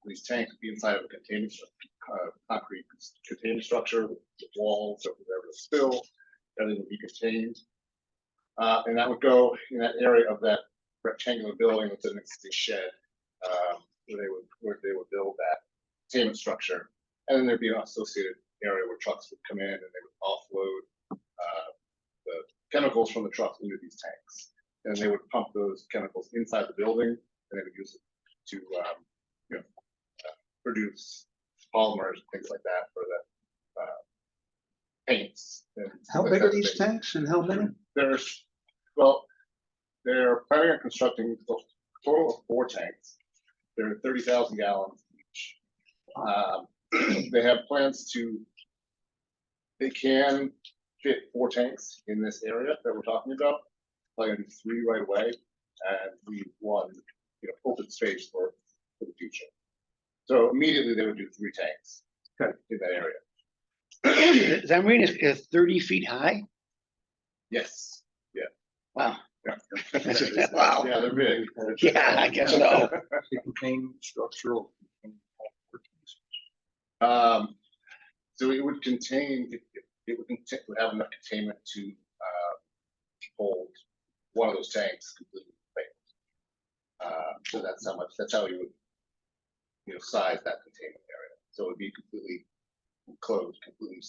These tanks will be inside of a containment concrete containment structure with walls, so if there's ever a spill, everything will be contained. And that would go in that area of that rectangular building with an existing shed, where they would build that containment structure. And then there'd be an associated area where trucks would come in and they would offload the chemicals from the trucks into these tanks. And they would pump those chemicals inside the building, and they would use it to produce polymers and things like that for the paints. How big are these tanks and how many? They're planning on constructing a total of 4 tanks. They're 30,000 gallons each. They have plans they can fit 4 tanks in this area that we're talking about. Planning to do 3 right away and leave 1, open space for the future. So immediately they would do 3 tanks in that area. That marina is 30 feet high? Yes. Yeah. Wow. Wow. Yeah, they're big. Yeah, I guess so. They contain structural. So it would contain, it would have enough containment to hold one of those tanks completely. So that's how you would, size that containment area. So it would be completely closed, completely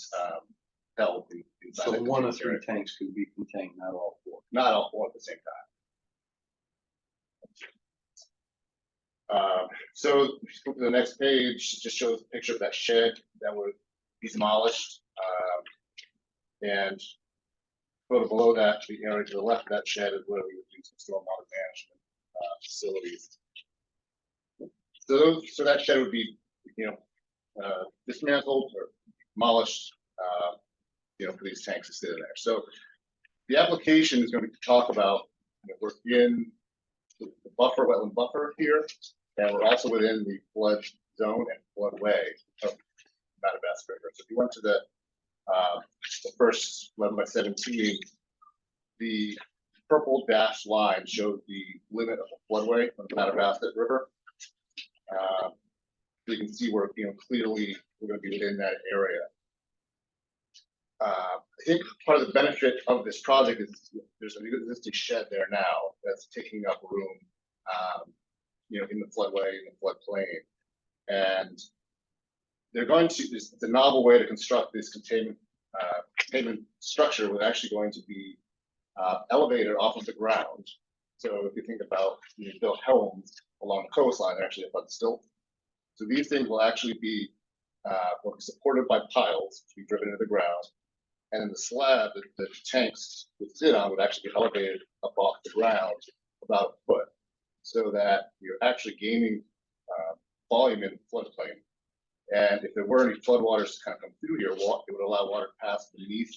held inside. So that one of containment three area. tanks could be contained, not all four. Not all four at the same time. So if you go to the next page, it just shows a picture of that shed that would be demolished. And photo below that, the area to the left of that shed is where we would do some stormwater management facilities. So that shed would be, dismantled or demolished, for these tanks to sit in there. So the application is going to talk about, we're in the buffer, wetland buffer here, and we're also within the flood zone and floodway of Madagascar River. So if you went to the first 11/17, the purple dashed line showed the limit of the floodway of the Madagascar River. So you can see where clearly we're going to be within that area. I think part of the benefit of this project is there's an existing shed there now that's taking up room, in the floodway, in the floodplain, and they're going to. It's a novel way to construct this containment structure. Was actually going to be elevated off of the ground. So if you think about built homes along the coastline, they're actually above the stilt. So these things will actually be supported by piles to be driven into the ground. And then the slab that the tanks would sit on would actually be elevated up off the ground about a foot, so that you're actually gaining volume in the floodplain. And if there were any floodwaters to kind of come through here, it would allow water to pass beneath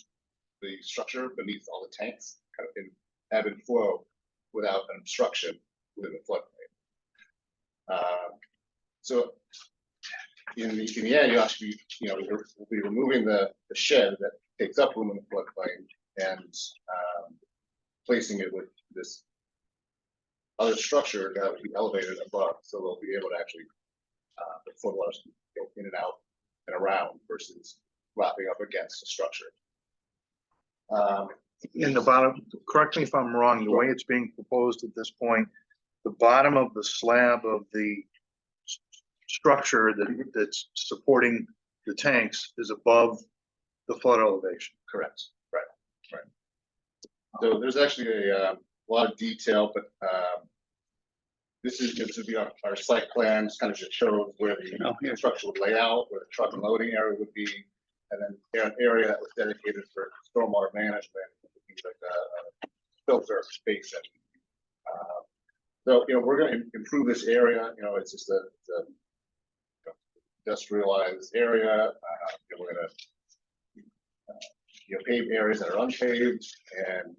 the structure, beneath all the tanks, kind of in ebb and flow without an obstruction within the floodplain. So in the end, you actually, we'll be removing the shed that takes up room in the floodplain and placing it with this other structure that will be elevated above, so they'll be able to actually the floodwaters can go in and out and around versus lapping up against the structure. In the bottom, correct me if I'm wrong, the way it's being proposed at this point, the bottom of the slab of the structure that's supporting the tanks is above the flood elevation. Correct. Right. So there's actually a lot of detail, but this would be our site plan. Just kind of just shows where the structure would lay out, where the truck and loading area would be, and then an area that was dedicated for stormwater management, things like a filter space. So we're going to improve this area. It's just a industrialized area. We're going to pave areas that are unpaved, and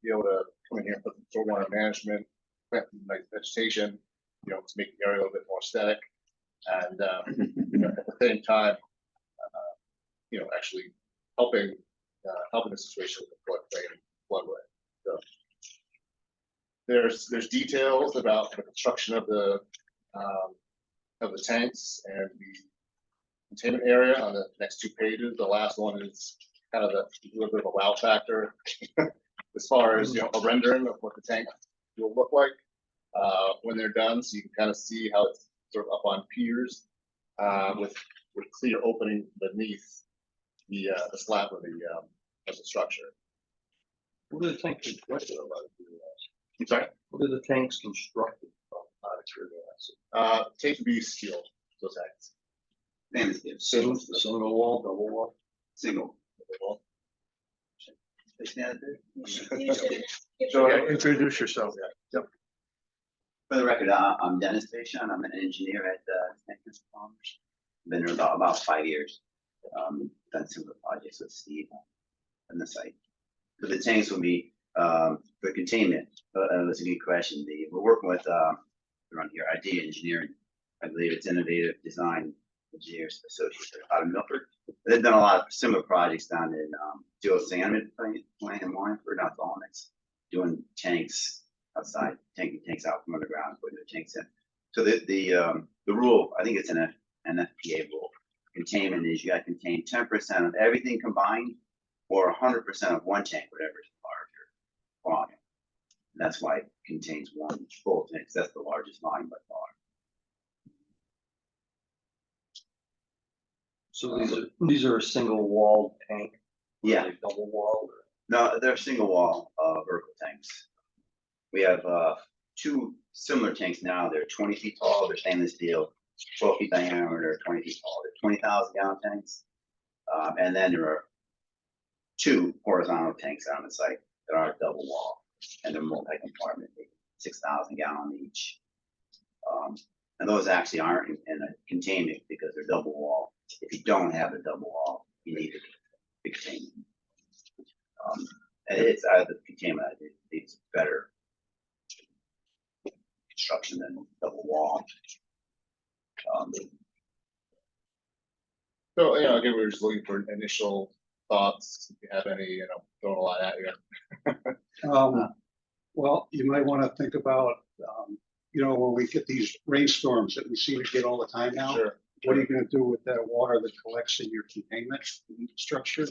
be able to come in here and put some stormwater management, plant nice vegetation, to make the area a little bit more aesthetic, and at the same time, actually helping the situation with the floodplain and floodway. So there's details about the construction of the tanks and the containment area on the next two pages. The last one is kind of a little bit of a wow factor as far as a rendering of what the tank will look like when they're done. So you can kind of see how it's sort of up on piers with clear opening beneath the slab of the structure. What are the tanks constructed of? I'm sorry? What are the tanks constructed of? Out of curiosity. Tank to be steel, those tanks. Single wall, double wall? Single. Well, They stand there. So introduce yourself. Yep. For the record, I'm Dennis Pation. I'm an engineer at Tankers Farmers. Been there about 5 years. Done similar projects with Steve on the site. So the tanks will be for containment. That's a good question. We're working with around here, ID Engineering. I believe it's Innovative Design Engineers Associates out of Milford. They've done a lot of similar projects down in Joe Salmon plant in Wynford, not Onyx. doing tanks outside, taking tanks out from underground, putting the tanks in. So the rule, I think it's an FPA rule. Containment is you got to contain 10% of everything combined, or 100% of one tank, whatever is larger volume. And that's why it contains one full tank. That's the largest volume by far. So these are a single wall tank? Yeah. Like double wall? No, they're single wall vertical tanks. We have 2 similar tanks now. They're 20 feet tall. They're stainless steel, 12 feet diameter, 20 feet tall. They're 20,000 gallon tanks. And then there are 2 horizontal tanks on the site that are double wall, and they're multi-compartment, 6,000 gallon each. And those actually aren't in a containment because they're double wall. If you don't have a double wall, you need a containment. And it's out of the containment. It's better construction than double wall. So, again, we were just looking for initial thoughts. If you have any, throwing a lot at you. Well, you might want to think about, when we get these rainstorms that we seem to get all the time now. Sure. What are you going to do with that water that collects in your containment structure?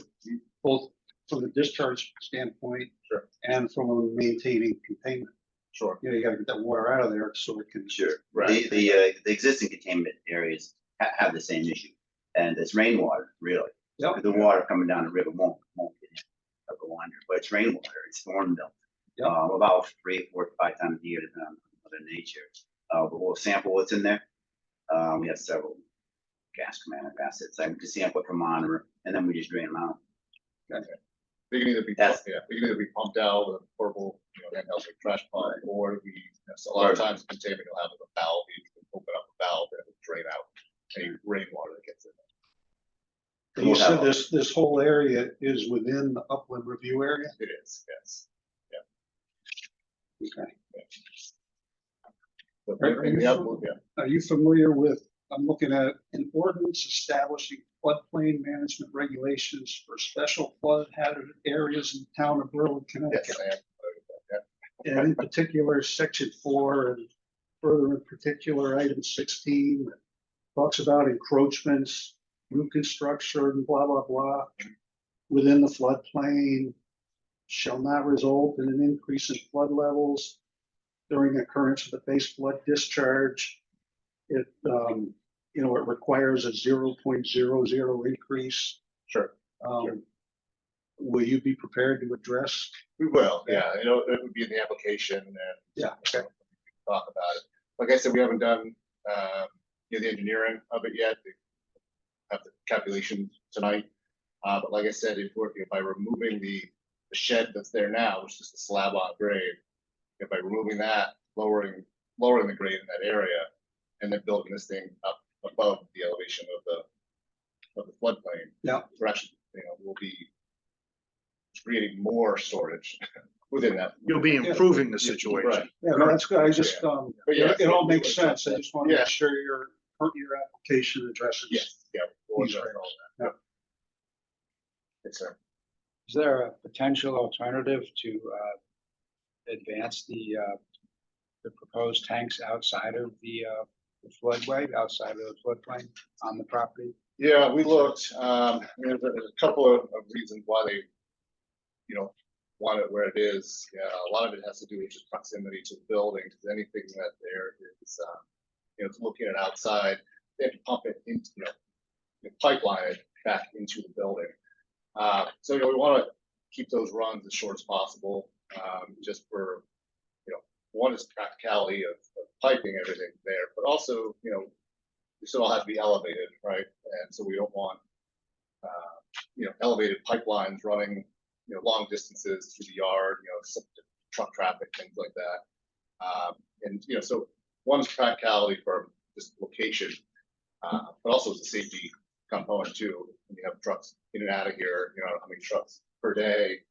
Both from the discharge standpoint. Sure. And from a maintaining containment. Sure. You got to get that water out of there so it can. Sure. Right. The existing containment areas have the same issue, and it's rainwater, really. Yep. The water coming down the river won't get in, go under, but it's rainwater, it's storm built. Yep. About 3, 4, 5 times a year, depending on Mother Nature. But we'll sample what's in there. We have several gas command assets. I can sample it from monitor, and then we just drain them out. Okay. They can either be pumped out with a portable, handheld like trash pump, or so a lot of times containment you'll have a valve. You can open up a valve and it'll drain out any rainwater that gets in there. You said this whole area is within the upland review area? It is, yes. Yeah. Okay. So, Are you familiar with, I'm looking at an ordinance establishing floodplain management regulations for special flood hazard areas in the town of Berlin, Connecticut. Yes, I am. And in particular, section 4, and further in particular, item 16, that talks about encroachments, new construction, blah, blah, blah, within the floodplain shall not result in an increase in flood levels during occurrence of the base flood discharge. It, it requires a 0.00 increase. Sure. Will you be prepared to address? We will, yeah. It would be in the application and Yeah. Okay. Talk about it. Like I said, we haven't done the engineering of it yet. We have the calculation tonight. But like I said, by removing the shed that's there now, which is the slab on grade, by removing that, lowering the grade in that area, and then building this thing up above the elevation of the floodplain. Yeah. We're actually, we'll be creating more storage within that. You'll be improving the situation. Right. Yeah, no, that's good. I just, But yeah, it all makes sense. I just want to Yeah. make sure your application addresses. Yes, yeah. We'll address all that. Yeah. Yes, sir. Is there a potential alternative to advance the proposed tanks outside of the floodway, outside of the floodplain on the property? Yeah, we looked, there's a couple of reasons why they, want it where it is. Yeah, a lot of it has to do with just proximity to the building, because anything that there is, it's looking at outside, they have to pump it into, pipeline it back into the building. So, we want to keep those runs as short as possible, just for, one is practicality of piping everything there, but also, we still all have to be elevated, right? And so we don't want, elevated pipelines running, long distances through the yard, truck traffic, things like that. And, so one is practicality for this location, but also it's a safety component too. When you have trucks in and out of here, how many trucks per day,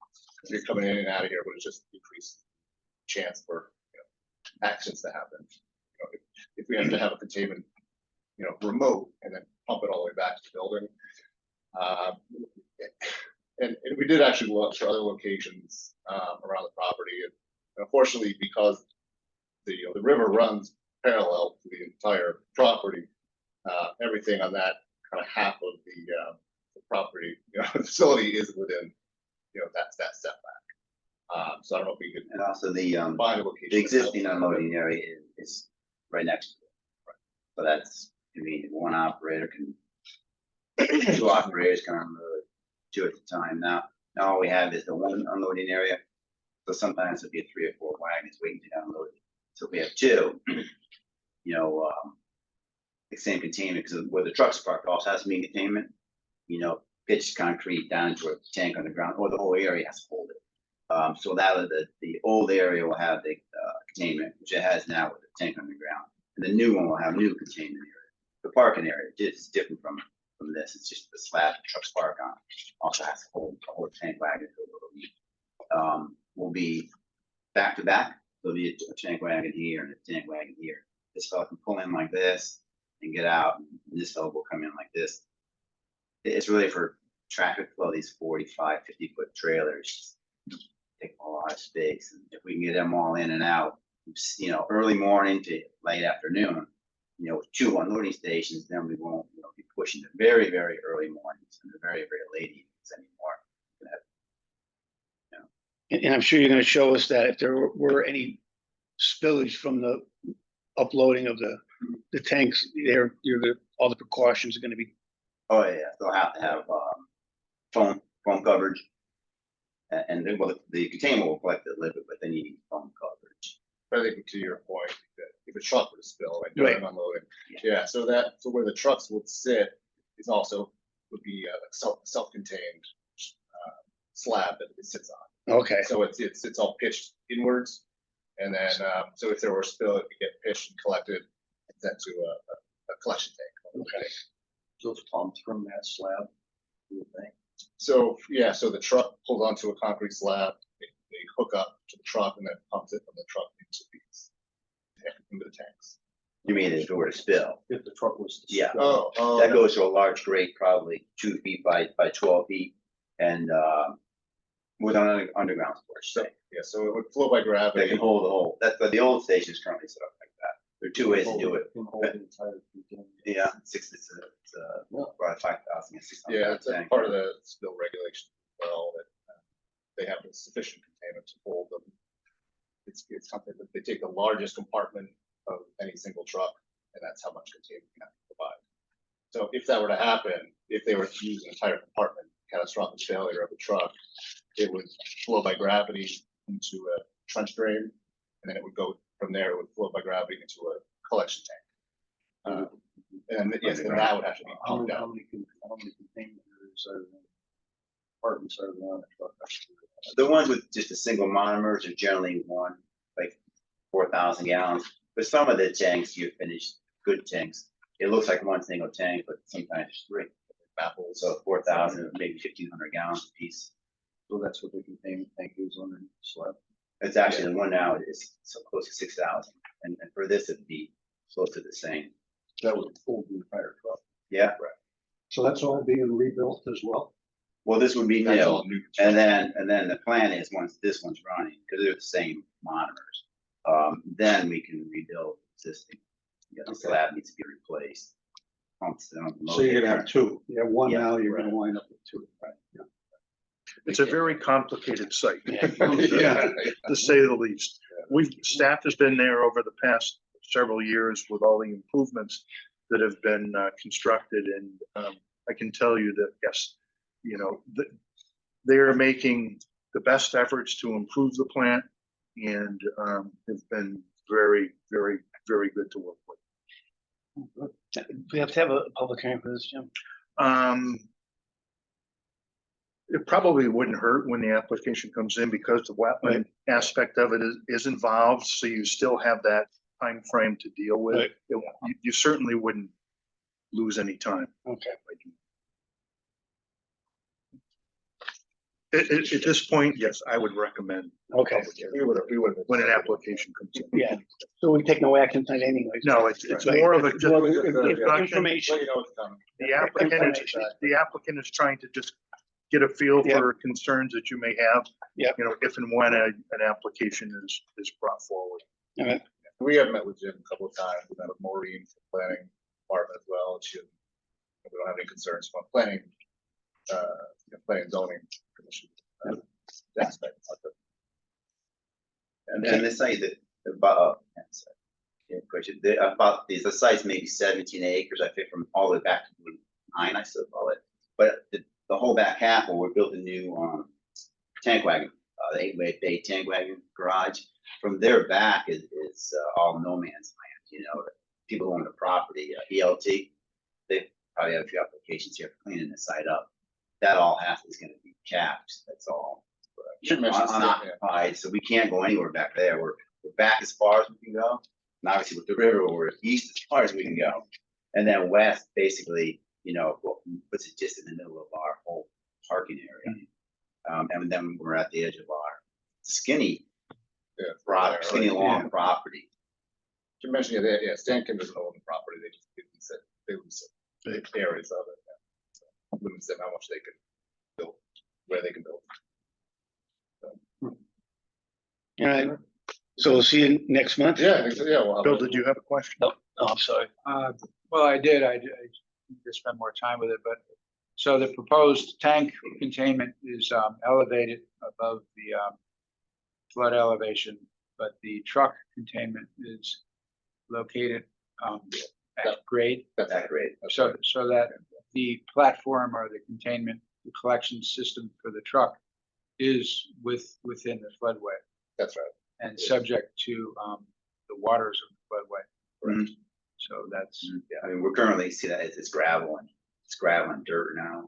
if you're coming in and out of here, would it just decrease chance for, accidents to happen? If we have to have a containment, remote and then pump it all the way back to the building. and we did actually look for other locations, around the property, and unfortunately, because the river runs parallel to the entire property, everything on that kind of half of the property, facility is within, that setback. So I don't know if we could And also the find a location. the existing unloading area is right next to it. So that's, I mean, one operator can, two operators can unload two at a time. Now all we have is the one unloading area. So sometimes it'll be 3 or 4 wagons waiting to unload it. So if we have two, the same containment, because where the trucks parked also has to be containment, pitched concrete down into a tank on the ground, or the whole area has to hold it. So that the old area will have the containment, which it has now with the tank on the ground, and the new one will have new containment area. The parking area is different from this. It's just the slab the trucks park on. Also has to hold a whole tank wagon for a little bit. Will be back to back. There'll be a tank wagon here and a tank wagon here. This fellow can pull in like this and get out, and this fellow will come in like this. It's really for traffic flow. These 45, 50-foot trailers take a lot of space, and if we can get them all in and out, early morning to late afternoon, with 2 unloading stations, then we won't, be pushing the very, very early mornings and the very, very late evenings anymore. And I'm sure you're gonna show us that if there were any spillage from the uploading of the tanks, all the precautions are gonna be. Oh yeah, they'll have to have foam coverage, and then the container will collect the liquid, but they need foam coverage. I think to your point, that if a truck were to spill, like during unloading, so where the trucks would sit is also would be a self-contained slab that it sits on. Okay. So it's all pitched inwards, and then so if there were a spill, it could get pitched and collected and sent to a collection tank. Okay. Those pumps from that slab, you would think. So so the truck pulls onto a concrete slab, they hook up to the truck, and then pumps it from the truck into the tanks. You mean if it were to spill? If the truck was. Yeah. Oh, That goes to a large grate, probably 2 feet by 12 feet, and with an underground storage tank. So it would flow by gravity. They can hold the whole. That's what the old station is currently set up like that. There are 2 ways to do it. Yeah, it's about 5,000 and 600. Yeah, it's a part of the spill regulation as well, that they have sufficient containment to hold them. It's something that they take the largest compartment of any single truck, and that's how much containment you have to provide. So if that were to happen, if they were to use an entire compartment, catastrophic failure of the truck, it would flow by gravity into a trench drain, and then it would go from there. It would flow by gravity into a collection tank. And yes, then that would have to be pumped out. How many containers are apartments are on a truck? The ones with just a single monomers are generally one, like 4,000 gallons. But some of the tanks you finish, good tanks, it looks like one single tank, but sometimes it's 3. Baffles, so 4,000, maybe 1,500 gallons a piece. So that's what the containment tank is on the slab. It's actually the one now is so close to 6,000, and for this it'd be close to the same. That would hold the entire truck. Yeah. So that's all being rebuilt as well? Well, this would be That's all new, new. and then the plan is once this one's running, because they're the same monomers, then we can rebuild existing. The slab needs to be replaced. Pumps down. So you're gonna have 2. You have 1 Yeah, now, you're gonna wind up with 2, right? Yeah. It's a very complicated site, Yeah. to say the least. Staff has been there over the past several years with all the improvements that have been constructed, and I can tell you that, yes, they are making the best efforts to improve the plant, and have been very, very, very good to work with. We have to have a public hearing for this, Jim. It probably wouldn't hurt when the application comes in, because the wetland aspect of it is involved, so you still have that time frame to deal with. Right. You certainly wouldn't lose any time. Okay. At this point, yes, I would recommend. Okay. public hearing when an application comes in. Yeah. So we take no action tonight anyways. No, it's Right. more of a Well, discussion. information. The applicant is trying to just get a feel Yep. for concerns that you may have. Yep. You know, if and when an application is brought forward. All right. We have met with Jim a couple of times. We've met with Maureen from planning department as well. And we don't have any concerns from planning, planning and zoning commission aspect. And then the site that about, question, about the site's maybe 17 acres. I think from all the way back to Route 9, I still call it. But the whole back half, where we built a new tank wagon, the 8-way bay tank wagon garage. From there back is all no man's land. You know, people own the property. ELT, they probably have a few applications here for cleaning the site up. That all half is going to be capped. That's all. Unoccupied, so we can't go anywhere back there. We're back as far as we can go. And obviously with the river, we're east as far as we can go. And then west, basically, you know, puts it just in the middle of our whole parking area. And then we're at the edge of our skinny long property. You mentioned Stankin doesn't own the property. They just they lease areas of it. So limits them how much they can build, where they can build. All right. So we'll see you next month. Yeah, I think so. Yeah. Well, Bill, did you have a question? Oh, I'm sorry. Well, I did. I need to spend more time with it, but so the proposed tank containment is elevated above the flood elevation, but the truck containment is located at grade. That grade. So that the platform or the containment, the collection system for the truck is within the floodway That's right. and subject to the waters of the floodway. Correct. So that's, Yeah, I mean, we're currently see that it's gravel and dirt now.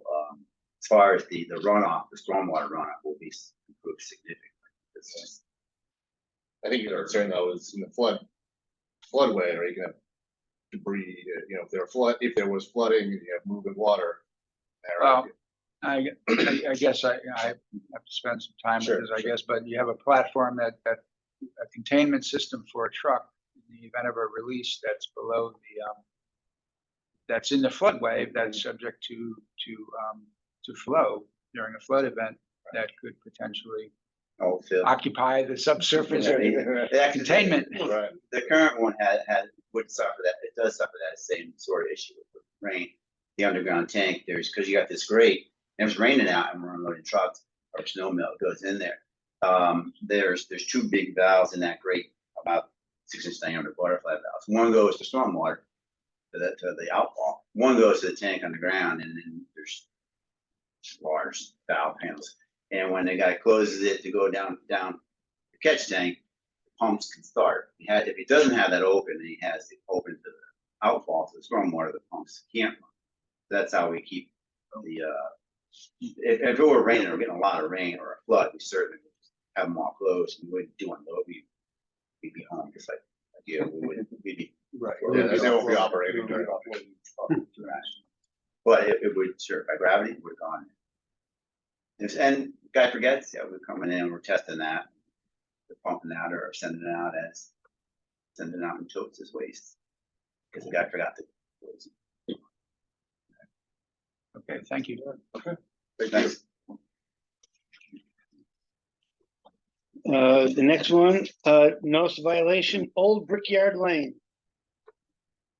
As far as the runoff, the stormwater runoff will be improved significantly. It's just, I think your concern though is in the floodway, or you can have debris. You know, if there was flooding, and you have moving water. well, I guess I have to spend some time with this, I guess, but you have a platform that a containment system for a truck in the event of a release that's below the that's in the floodway that's subject to flow during a flood event that could potentially occupy the subsurface or that containment. Right. The current one would suffer that. It does suffer that same sort of issue with rain. The underground tank, because you got this grate, and it's raining out, and we're unloading trucks or snow melt goes in there. There's two big valves in that grate, about 6-inch diameter butterfly valves. One goes to stormwater, to the outfall. One goes to the tank underground, and then there's large valve panels. And when the guy closes it to go down the catch tank, the pumps can start. If he doesn't have that open, and he has it open to the outfall to the stormwater, the pumps can't run. That's how we keep the. If it were raining or getting a lot of rain or a flood, we certainly would have them all closed. We wouldn't do unload. We'd be home just like you. We'd be Right. Yeah, they won't be operating during. But it would, sure, by gravity, it would have gone. And guy forgets, we're coming in, we're testing that. We're pumping out or sending it out in totes as waste. Because the guy forgot to close it. Okay, thank you. Okay. Thanks. The next one, notice of violation, Old Brickyard Lane.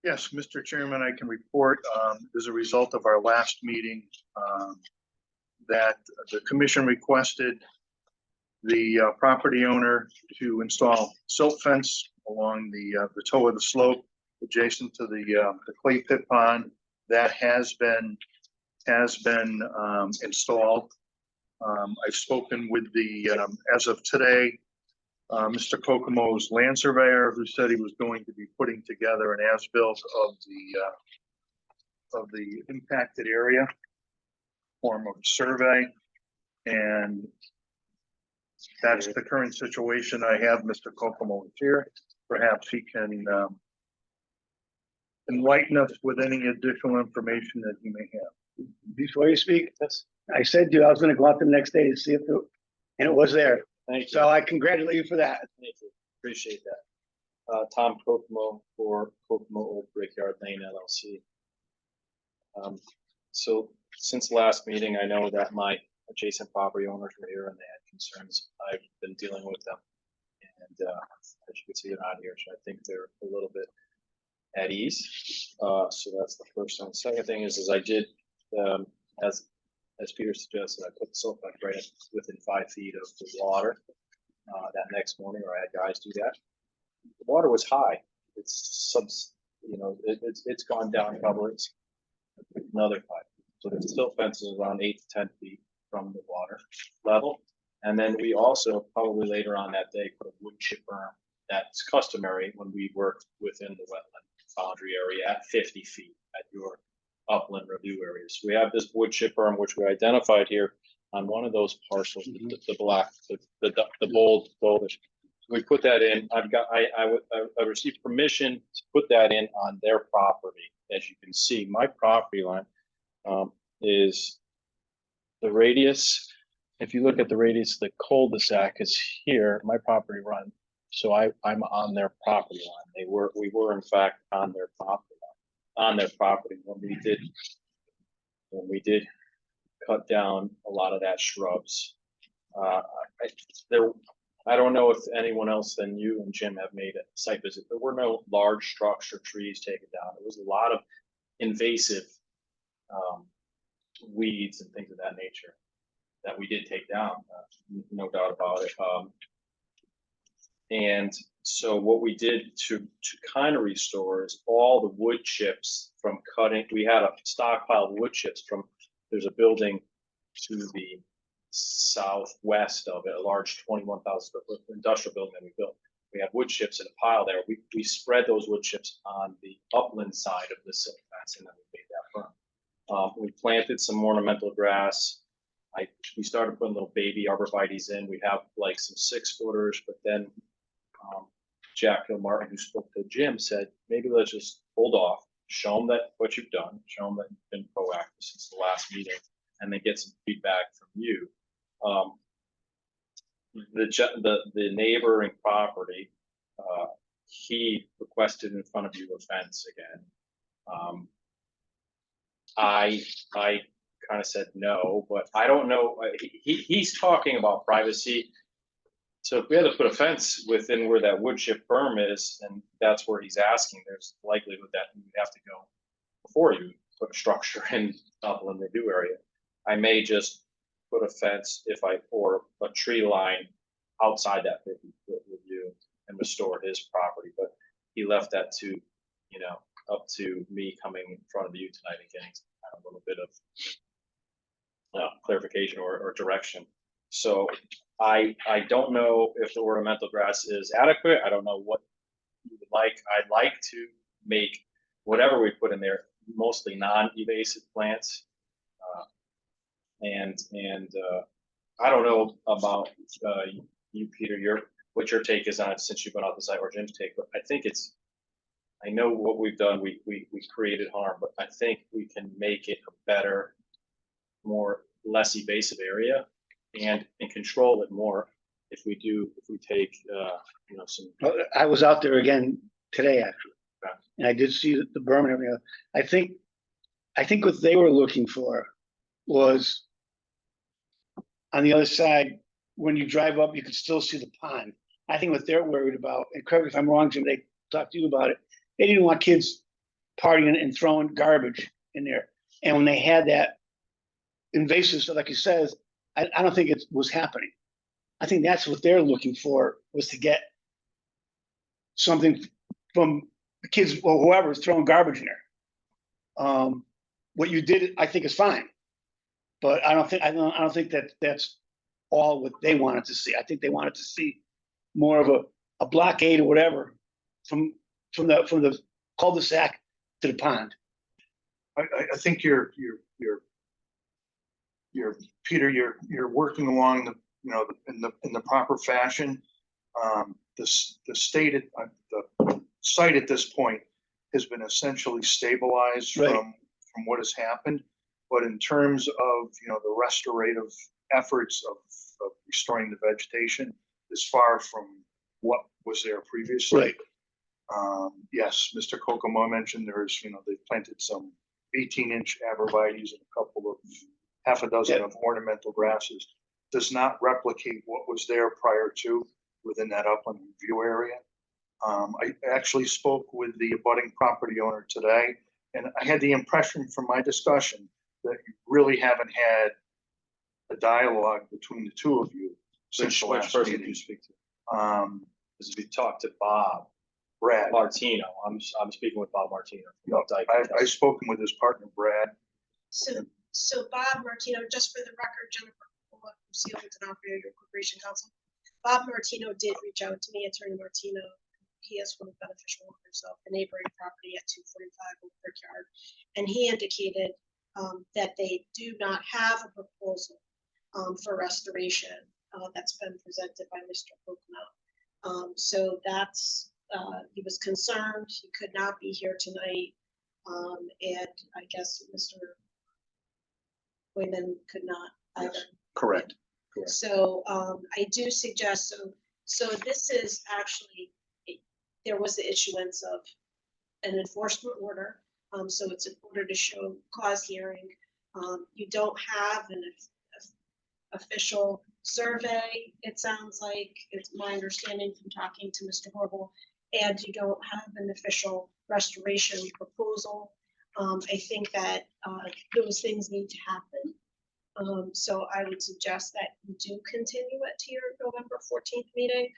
Yes, Mr. Chairman, I can report as a result of our last meeting that the commission requested the property owner to install silt fence along the toe of the slope adjacent to the clay pit pond. That has been installed. I've spoken with as of today, Mr. Kokomo's land surveyor, who said he was going to be putting together an as-built of the impacted area, form of survey, and that's the current situation. I have Mr. Kokomo here. Perhaps he can enlighten us with any additional information that he may have. Before you speak, I said to you, I was gonna go out the next day to see if and it was there. Thank you. So I congratulate you for that. Thank you. Appreciate that. Tom Kokomo for Kokomo Old Brickyard Lane LLC. So since the last meeting, I know that my adjacent property owners were here and they had concerns. I've been dealing with them. And as you can see, they're not here, so I think they're a little bit at ease. So that's the first thing. Second thing is I did, as Peter suggested, I put the silt fence right within 5 feet of the water that next morning, or I had guys do that. The water was high. It's it's gone down probably another 5. So the silt fence is around 8 to 10 feet from the water level. And then we also probably later on that day put a wood chip berm that's customary when we work within the wetland boundary area at 50 feet at your upland review areas. We have this wood chip berm, which we identified here on one of those parcels, the black, the bold. We put that in. I received permission to put that in on their property. As you can see, my property line is the radius. If you look at the radius, the cul-de-sac is here. My property run, so I'm on their property line. We were in fact on their property when we did cut down a lot of that shrubs. I don't know if anyone else than you and Jim have made a site visit. There were no large structure trees taken down. There was a lot of invasive weeds and things of that nature that we did take down, no doubt about it. And so what we did to kind of restore is all the wood chips from cutting. We had a stockpile of wood chips from, there's a building to the southwest of it, a large 21,000 square foot industrial building that we built. We had wood chips in a pile there. We spread those wood chips on the upland side of the silt fence, and then we made that berm. We planted some ornamental grass. We started putting little baby arborvitaes in. We have like some 6-footers, but then Jack Hill Martin, who spoke to Jim, said, maybe let's just hold off, show them that what you've done, show them that you've been proactive since the last meeting, and then get some feedback from you. The neighboring property, he requested in front of you a fence again. I kind of said no, but I don't know. He's talking about privacy. So if we had to put a fence within where that wood chip berm is, and that's where he's asking, there's likelihood that we have to go before you put a structure in upland review area. I may just put a fence or a tree line outside that 50-foot review and restore his property. But he left that to, up to me coming in front of you tonight and getting a little bit of clarification or direction. So I don't know if the ornamental grass is adequate. I don't know what you would like. I'd like to make whatever we put in there mostly non-invasive plants. And I don't know about you, Peter, what your take is on it since you've been off the site, or Jim's take, but I know what we've done, we created harm, but I think we can make it a better, less evasive area and control it more if we take, some. I was out there again today, actually, and I did see the berm and everything. I think what they were looking for was on the other side, when you drive up, you can still see the pond. I think what they're worried about, and correct me if I'm wrong, Jim, they talked to you about it. They didn't want kids partying and throwing garbage in there. And when they had that invasive stuff, like he says, I don't think it was happening. I think that's what they're looking for, was to get something from the kids or whoever's throwing garbage in there. What you did, I think, is fine, but I don't think that that's all what they wanted to see. I think they wanted to see more of a blockade or whatever from the cul-de-sac to the pond. I think you're Peter, you're working along in the proper fashion. The site at this point has been essentially stabilized from what has happened, but in terms of the restorative efforts of restoring the vegetation is far from what was there previously. Right. Yes, Mr. Kokomo mentioned they planted some 18-inch arborvitaes and a couple of half a dozen Yeah. of ornamental grasses does not replicate what was there prior to within that upland review area. I actually spoke with the abutting property owner today, and I had the impression from my discussion that you really haven't had a dialogue between the two of you since Which the which last person did meeting. you speak to? Because if you talk to Bob Brad, Martino, I'm speaking with Bob Martino. from Dyke. I've spoken with his partner, Brad. So Bob Martino, just for the record, Jennifer from Seal D'Onofrio, your corporation counsel. Bob Martino did reach out to me, Attorney Martino. He is one of the beneficial owners of the neighboring property at 245 Old Brickyard. And he indicated that they do not have a proposal for restoration that's been presented by Mr. Pocono. So that's, he was concerned, he could not be here tonight. And I guess Mr. Wayman could not either. Correct. So I do suggest, so this is actually, there was the issuance of an enforcement order. So it's an order to show cause hearing. You don't have an official survey, it sounds like, it's my understanding from talking to Mr. Horrible, and you don't have an official restoration proposal. I think that those things need to happen. So I would suggest that you do continue it to your November 14th meeting.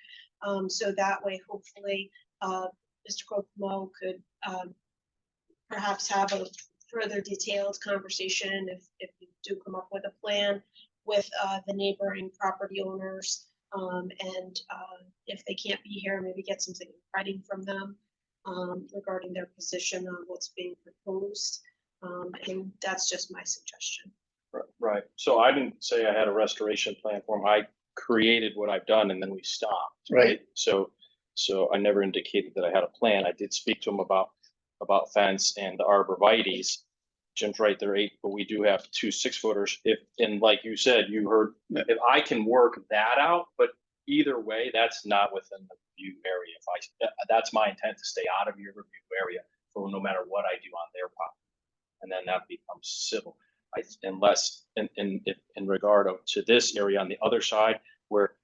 So that way, hopefully, Mr. Kokomo could perhaps have a further detailed conversation if you do come up with a plan with the neighboring property owners. And if they can't be here, maybe get something in writing from them regarding their position on what's being proposed. And that's just my suggestion. Right. So I didn't say I had a restoration plan for him. I created what I've done and then we stopped. Right. So I never indicated that I had a plan. I did speak to him about fence and the arborvitaes. Jim's right, they're 8, but we do have 2 6-footers. And like you said, you heard, if I can work that out, but either way, that's not within the review area. That's my intent, to stay out of your review area for no matter what I do on their property. And then that becomes civil. Unless in regard to this area on the other side where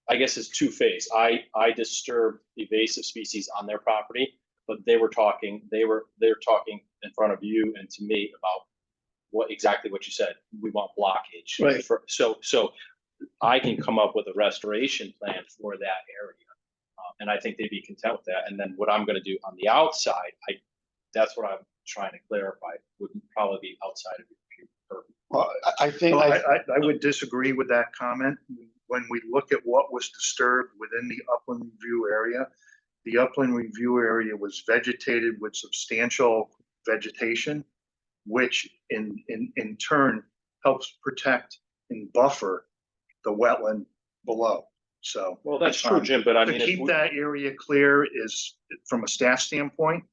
I guess it's two-phase. I disturbed invasive species on their property, but they're talking in front of you and to me about exactly what you said. We want blockage. Right. So I can come up with a restoration plan for that area. And I think they'd be content with that. And then what I'm going to do on the outside, that's what I'm trying to clarify, would probably be outside of your purview. Well, I think, I would disagree with that comment. When we look at what was disturbed within the upland review area, the upland review area was vegetated with substantial vegetation, which in turn helps protect and buffer the wetland below. So. Well, that's true, Jim, but I mean, to keep that area clear is, from a staff standpoint,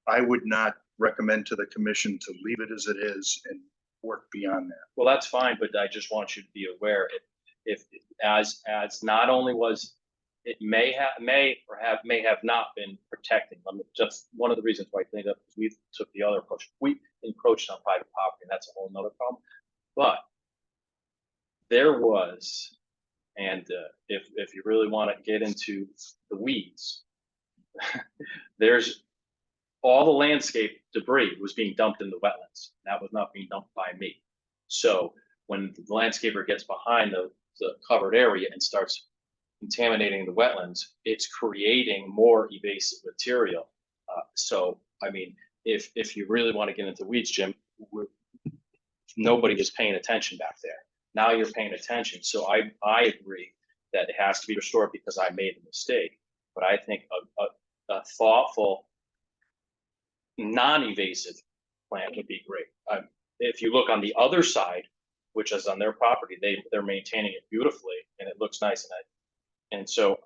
I would not recommend to the commission to leave it as it is and work beyond that. well, that's fine, but I just want you to be aware, if as not only was it may have not been protecting them. Just one of the reasons why I think that we took the other approach. We encroached on private property, and that's a whole nother problem. But there was, and if you really want to get into the weeds, there's all the landscape debris was being dumped in the wetlands. That was not being dumped by me. So when the landscaper gets behind the covered area and starts contaminating the wetlands, it's creating more invasive material. So, I mean, if you really want to get into weeds, Jim, nobody was paying attention back there. Now you're paying attention. So I agree that it has to be restored because I made a mistake. But I think a thoughtful, non-invasive plan would be great. If you look on the other side, which is on their property, they're maintaining it beautifully and it looks nice. And so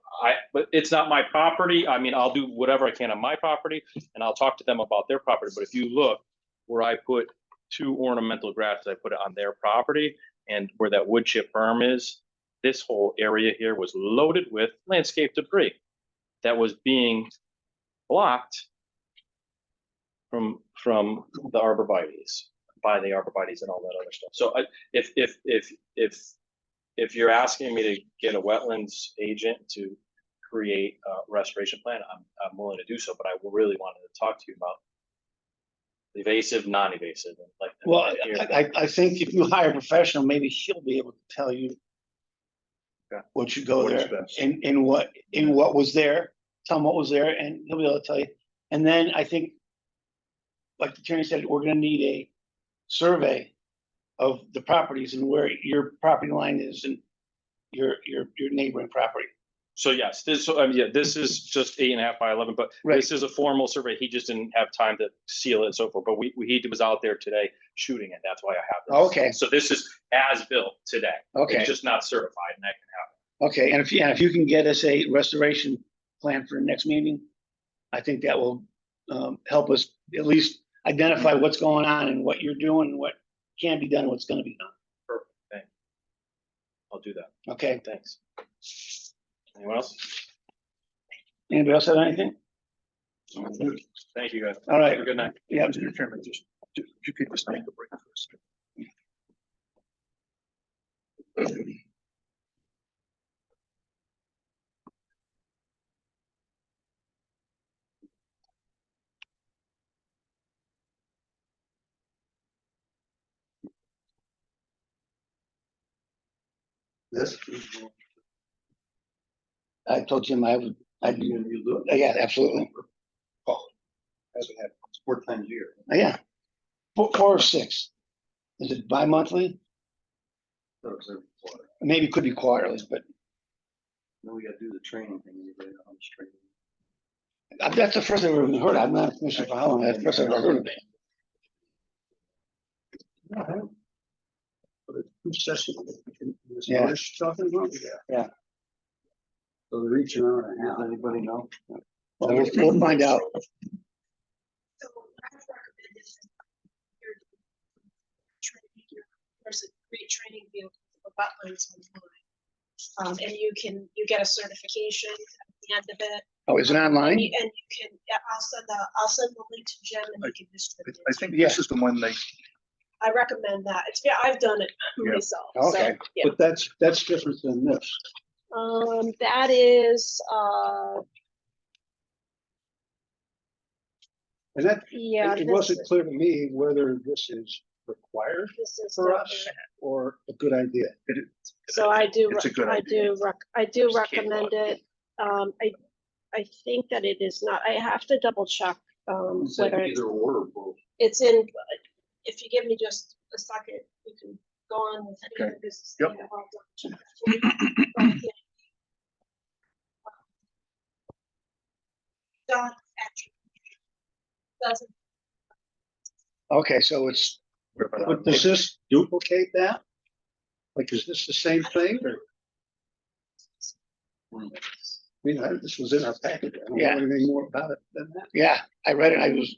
but it's not my property. I mean, I'll do whatever I can on my property and I'll talk to them about their property. But if you look where I put 2 ornamental grasses, I put it on their property, and where that wood chip berm is, this whole area here was loaded with landscape debris that was being blocked from the arborvitaes. by the arborvitae's and all that other stuff. So if you're asking me to get a wetlands agent to create a restoration plan, I'm willing to do so, but I really wanted to talk to you about invasive, non-invasive, and like. Well, I think if you hire a professional, maybe he'll be able to tell you Yeah. what should go What is there best. and what was there, tell him what was there, and he'll be able to tell you. And then I think, like the attorney said, we're gonna need a survey of the properties and where your property line is and your neighboring property. So yes, this is just 8.5 by 11, but Right. this is a formal survey. He just didn't have time to seal it and so forth, but he was out there today shooting it. That's why I have this. Okay. So this is as built today. Okay. It's just not certified, and that can happen. Okay, and if you can get us a restoration plan for the next meeting, I think that will help us at least identify what's going on and what you're doing, and what can be done, and what's gonna be done. Perfect, thanks. I'll do that. Okay, Thanks. Anyone else? anybody else have anything? Thank you, guys. All right. Have a good night. Yeah, Mr. Chairman, just, if you could just make a break first. This, I told Jim I'd You do yeah, absolutely. hasn't happened. It's 4 times a year. Yeah. 4 or 6. Is it bi-monthly? So it's every quarter. Maybe it could be quarterly, but Then we gotta do the training thing. Everybody knows training. that's the first I've ever heard. I'm not a commissioner for how long. That's the first I've ever heard of it. but it's 2 sessions. This Yeah. notice you're talking about? Yeah. So they're each an hour and a half. Does anybody know? Well, we'll find out. So I have recommended your training, there's a great training vehicle for wetlands online. And you get a certification at the end of it. Oh, is it And online? you can, yeah, I'll send the link to Jim and you can distribute I it. think this is the one they, I recommend that. Yeah, I've done it Yeah. myself. so, Okay. Yeah. But that's different than this. That is, And that, yeah. it this wasn't is- clear to me whether this is required This is for not us very- or a good idea. So I do, It's a good I idea. do recommend it. I think that it is not, I have to double check, Is that whether it's, either or both? it's in, if you give me just a second, you can go on with any of the business. Yep. thing, I'll double check for you. But, yeah. Done, actually. Doesn't, Okay, so it's, But does this duplicate that? Like, is this the same thing or? I mean, this was in our package. I don't know Yeah. anything more about it than that. yeah, I read it. I was,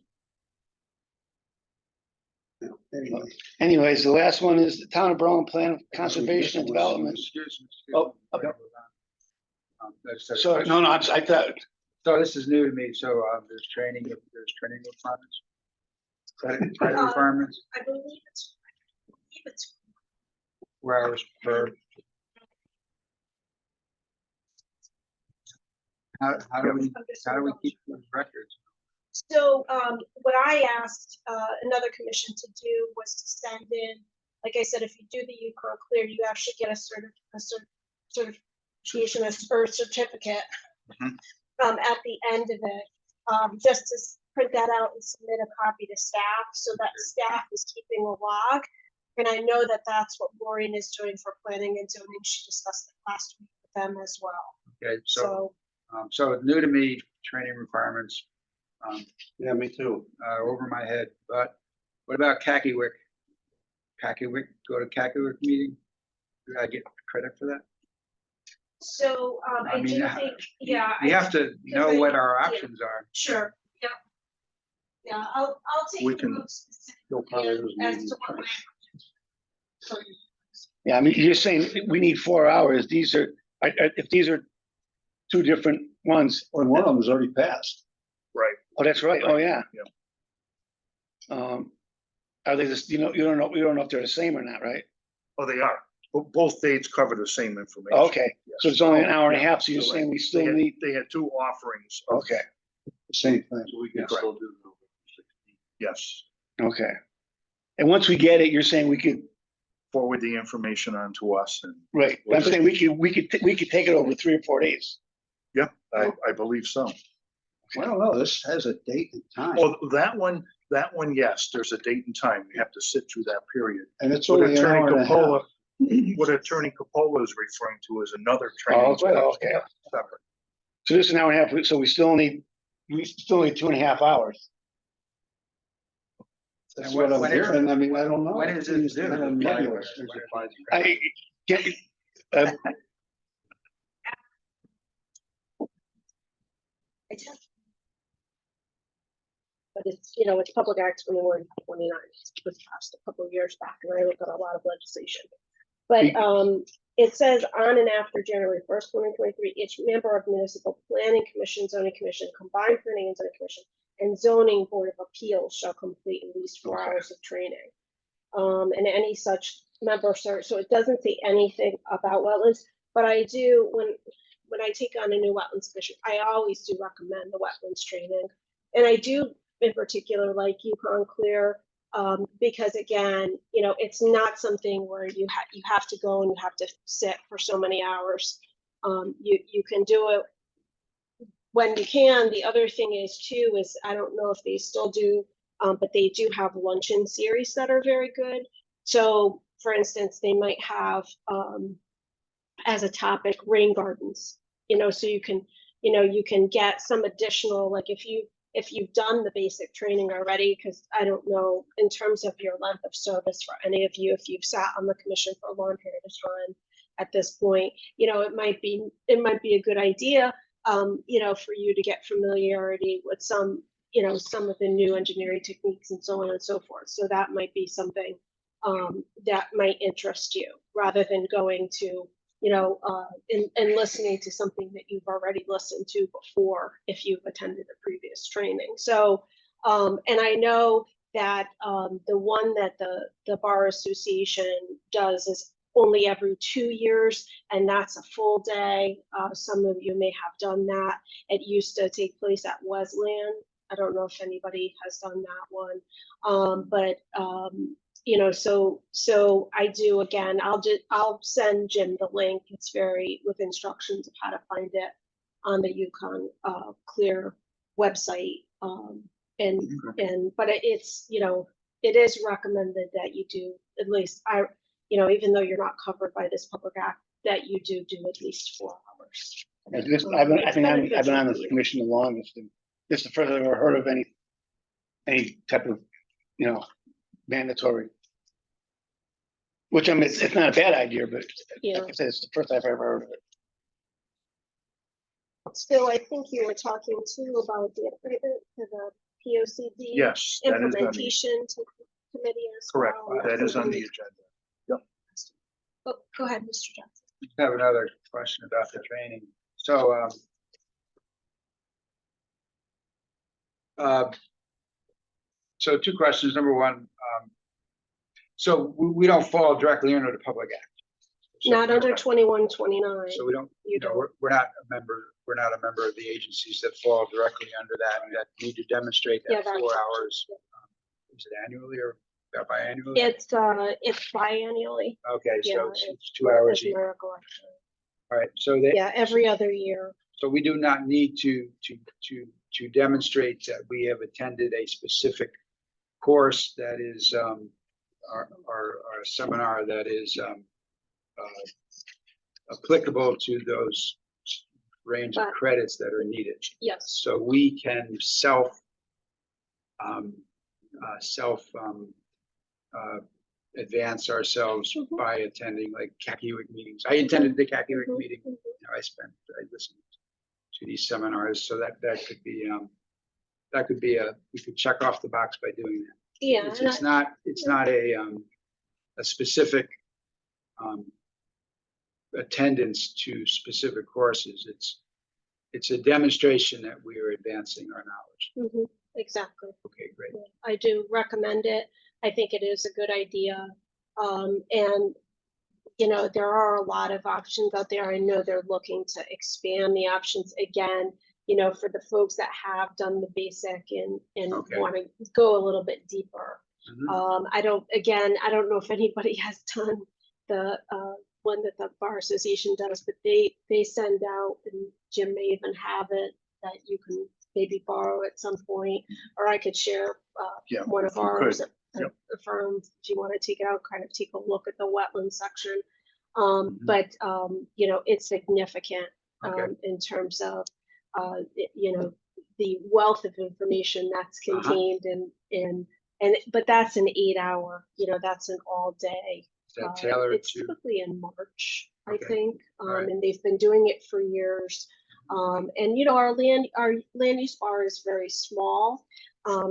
Anyway. anyways, the last one is the Town of Berlin Plan of Conservation and Development. Excuse me. Oh, okay. So, no, I thought, So this is new to me, so there's training requirements. Credit requirements, I believe it's, 4 hours per. How do we keep those records? So, what I asked, another commission to do was to send in, like I said, if you do the Yukon Clear, you actually get a certification or certificate. Mhm. At the end of it, just to print that out and submit a copy to staff, so that staff is keeping a log. And I know that that's what Maureen is doing for planning and zoning. She discussed it last week with them as well. Okay, So, so it's new to me, training requirements, Yeah, me too. over my head, but what about Kakiwick? Go to Kakiwick meeting? Do I get credit for that? so, I I mean, do think, yeah. We have to know what our options are. Sure, yeah. Yeah, I'll take We a can- look specifically as to what my. yeah, I mean, you're saying we need 4 hours. These are, if these are 2 different ones. Well, one of them is already passed. right, Oh, that's right. Oh, yeah. Yeah. Are they just, you don't know if they're the same or not, right? Oh, they are. Both dates cover the same information. Okay, so it's only an hour and a half, so you're So saying we They still had, need, they had two offerings. of- okay, The same thing. So we can Correct. still do November 16th. Yes, okay. And once we get it, you're saying we could, forward the information on to us and, right, I'm saying we could take it over 3 or 4 days. yeah, I believe so. I don't know, this has a date and time. Oh, that one, yes, there's a date and time. We have to sit through that period. And it's What only an Attorney hour and a half. Capola, what Attorney Capola is referring to is another training. Oh, okay. Separate. So this is an hour and a half, so we still need 2.5 hours. That's And when- what I'm when is- hearing. I mean, I don't know. when is it It's due? kind of nebulous. I get, But it's, it's Public Act 2129. It was passed a couple of years back, and I looked at a lot of legislation. But it says on and after January 1st, 2023, each member of municipal planning commission, zoning commission, combined planning and zoning commission, and zoning board of appeals shall complete at least 4 hours of training. And any such member, so it doesn't say anything about wetlands, but I do, when I take on a new wetlands commission, I always do recommend the wetlands training. And I do in particular like Yukon Clear, because again, it's not something where you have to go and you have to sit for so many hours. You can do it when you can. The other thing is too, is I don't know if they still do, but they do have luncheon series that are very good. So for instance, they might have as a topic rain gardens, so you can get some additional, like if you've done the basic training already, because I don't know in terms of your length of service for any of you, if you've sat on the commission for a long period of time at this point, it might be a good idea, for you to get familiarity with some of the new engineering techniques and so on and so forth. So that might be something that might interest you rather than going to and listening to something that you've already listened to before if you've attended a previous training. So, and I know that the one that the Bar Association does is only every 2 years, and that's a full day. Some of you may have done that. It used to take place at Wesleyan. I don't know if anybody has done that one, but so I do, again, I'll send Jim the link. It's with instructions of how to find it on the Yukon Clear website. But it's, it is recommended that you do at least, even though you're not covered by this Public Act, that you do at least 4 hours. I've been on this commission the longest, and this is the first I've ever heard of any type of, mandatory. Which I mean, it's not a bad idea, but like I said, it's the first I've ever heard of it. So I think you were talking too about the appointment to the POCD. Yes, that is on the, Implementation committee as correct, well. that is on the agenda. Oh, go ahead, Mr. Johnson. I have another question about the training. So, so 2 questions. Number 1, so we don't fall directly under the Public Act. So Not under 2129. So we don't, You don't. we're not a member of the agencies that fall directly under that need to demonstrate Yeah, that that's- 4 hours. Is it annually or biannually? It's biannually. Okay, Yeah, so it's 2 hours As each. my recollection. All right, so they, Yeah, every other year. so we do not need to demonstrate that we have attended a specific course that is our seminar that is applicable to those range of But- credits that are needed. Yes. So we can advance ourselves by attending like Kakiwik meetings. I attended the Kakiwik meeting. I listened to these seminars, so that could be we could check off the box by doing that. Yeah. It's not a specific attendance to specific courses. It's a demonstration that we are advancing our knowledge. Exactly. Okay, great. I do recommend it. I think it is a good idea. And, you know, there are a lot of options out there. I know they're looking to expand the options again, you know, for the folks that have done the basic and Okay. want to go a little bit deeper. I don't know if anybody has done the one that the Bar Association does, but they send out, and Jim may even have it, that you can maybe borrow at some point, or I could share Yeah, one if of you ours could. at Yep. the firm, if you want to take it out, kind of take a look at the wetland section. Mm-hmm. But you know, it's significant Okay. in terms of you know, the wealth of information that's contained but that's an 8 hour, you know, that's an all day. Is that tailored It's to, typically in March, I Okay. think, Right. and they've been doing it for years. And you know, our land use bar is very small,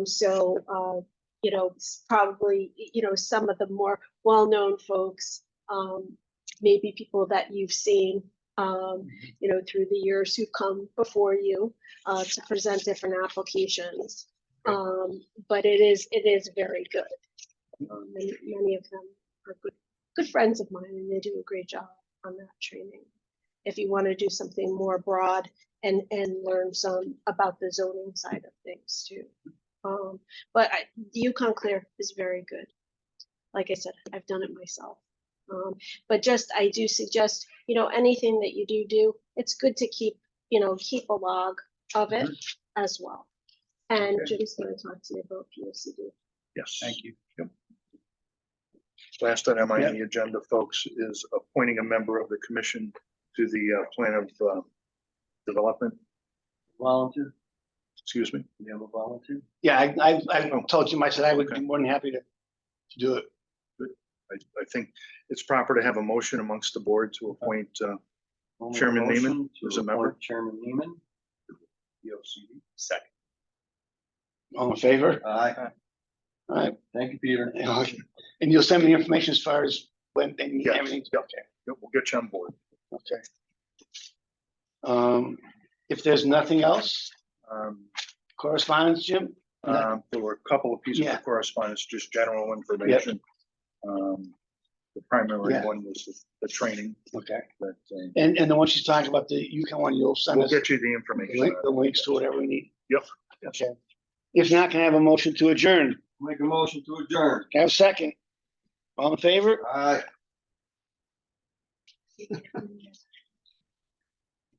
so you know, it's probably, you know, some of the more well-known folks, maybe people that you've seen, you know, through the years who've come before you to present different applications. But it is very good. Many of them are good friends of mine, and they do a great job on that training. If you want to do something more broad and learn some about the zoning side of things too. But the Yukon Clear is very good. Like I said, I've done it myself. But just, I do suggest, you know, anything that you do, it's good to keep a log of it as well. And Okay. Jim's going to talk to you about POCD. Yes. thank you. Yep. Last item on the agenda, folks, is appointing a member of the commission to the plan of development. Volunteer, Excuse me. you have a volunteer? Yeah, I told Jim, I said I would be more than happy to do it. I think it's proper to have a motion amongst the board to appoint I'll make a Chairman Neiman motion to as a member. appoint Chairman Neiman. POCD. Second. All in favor? Aye. All right. Thank you, Peter. And you'll send me the information as far as when they need Yes. everything? Yep. Okay, Yep, we'll get you on board. okay. If there's nothing else, Um, correspondence, Jim? There were a couple of pieces Yeah. of correspondence, just general information. The primary Yeah. one was the training Okay. that And the one she's talking about, the Yukon one, you'll send we'll us get you the the information. links to whatever we need. Yep. Okay. If not, can I have a motion to adjourn? Make a motion to adjourn. Can I have a second? All in favor? Aye.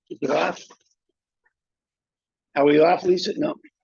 Keep it off. Are we off, Lisa? No.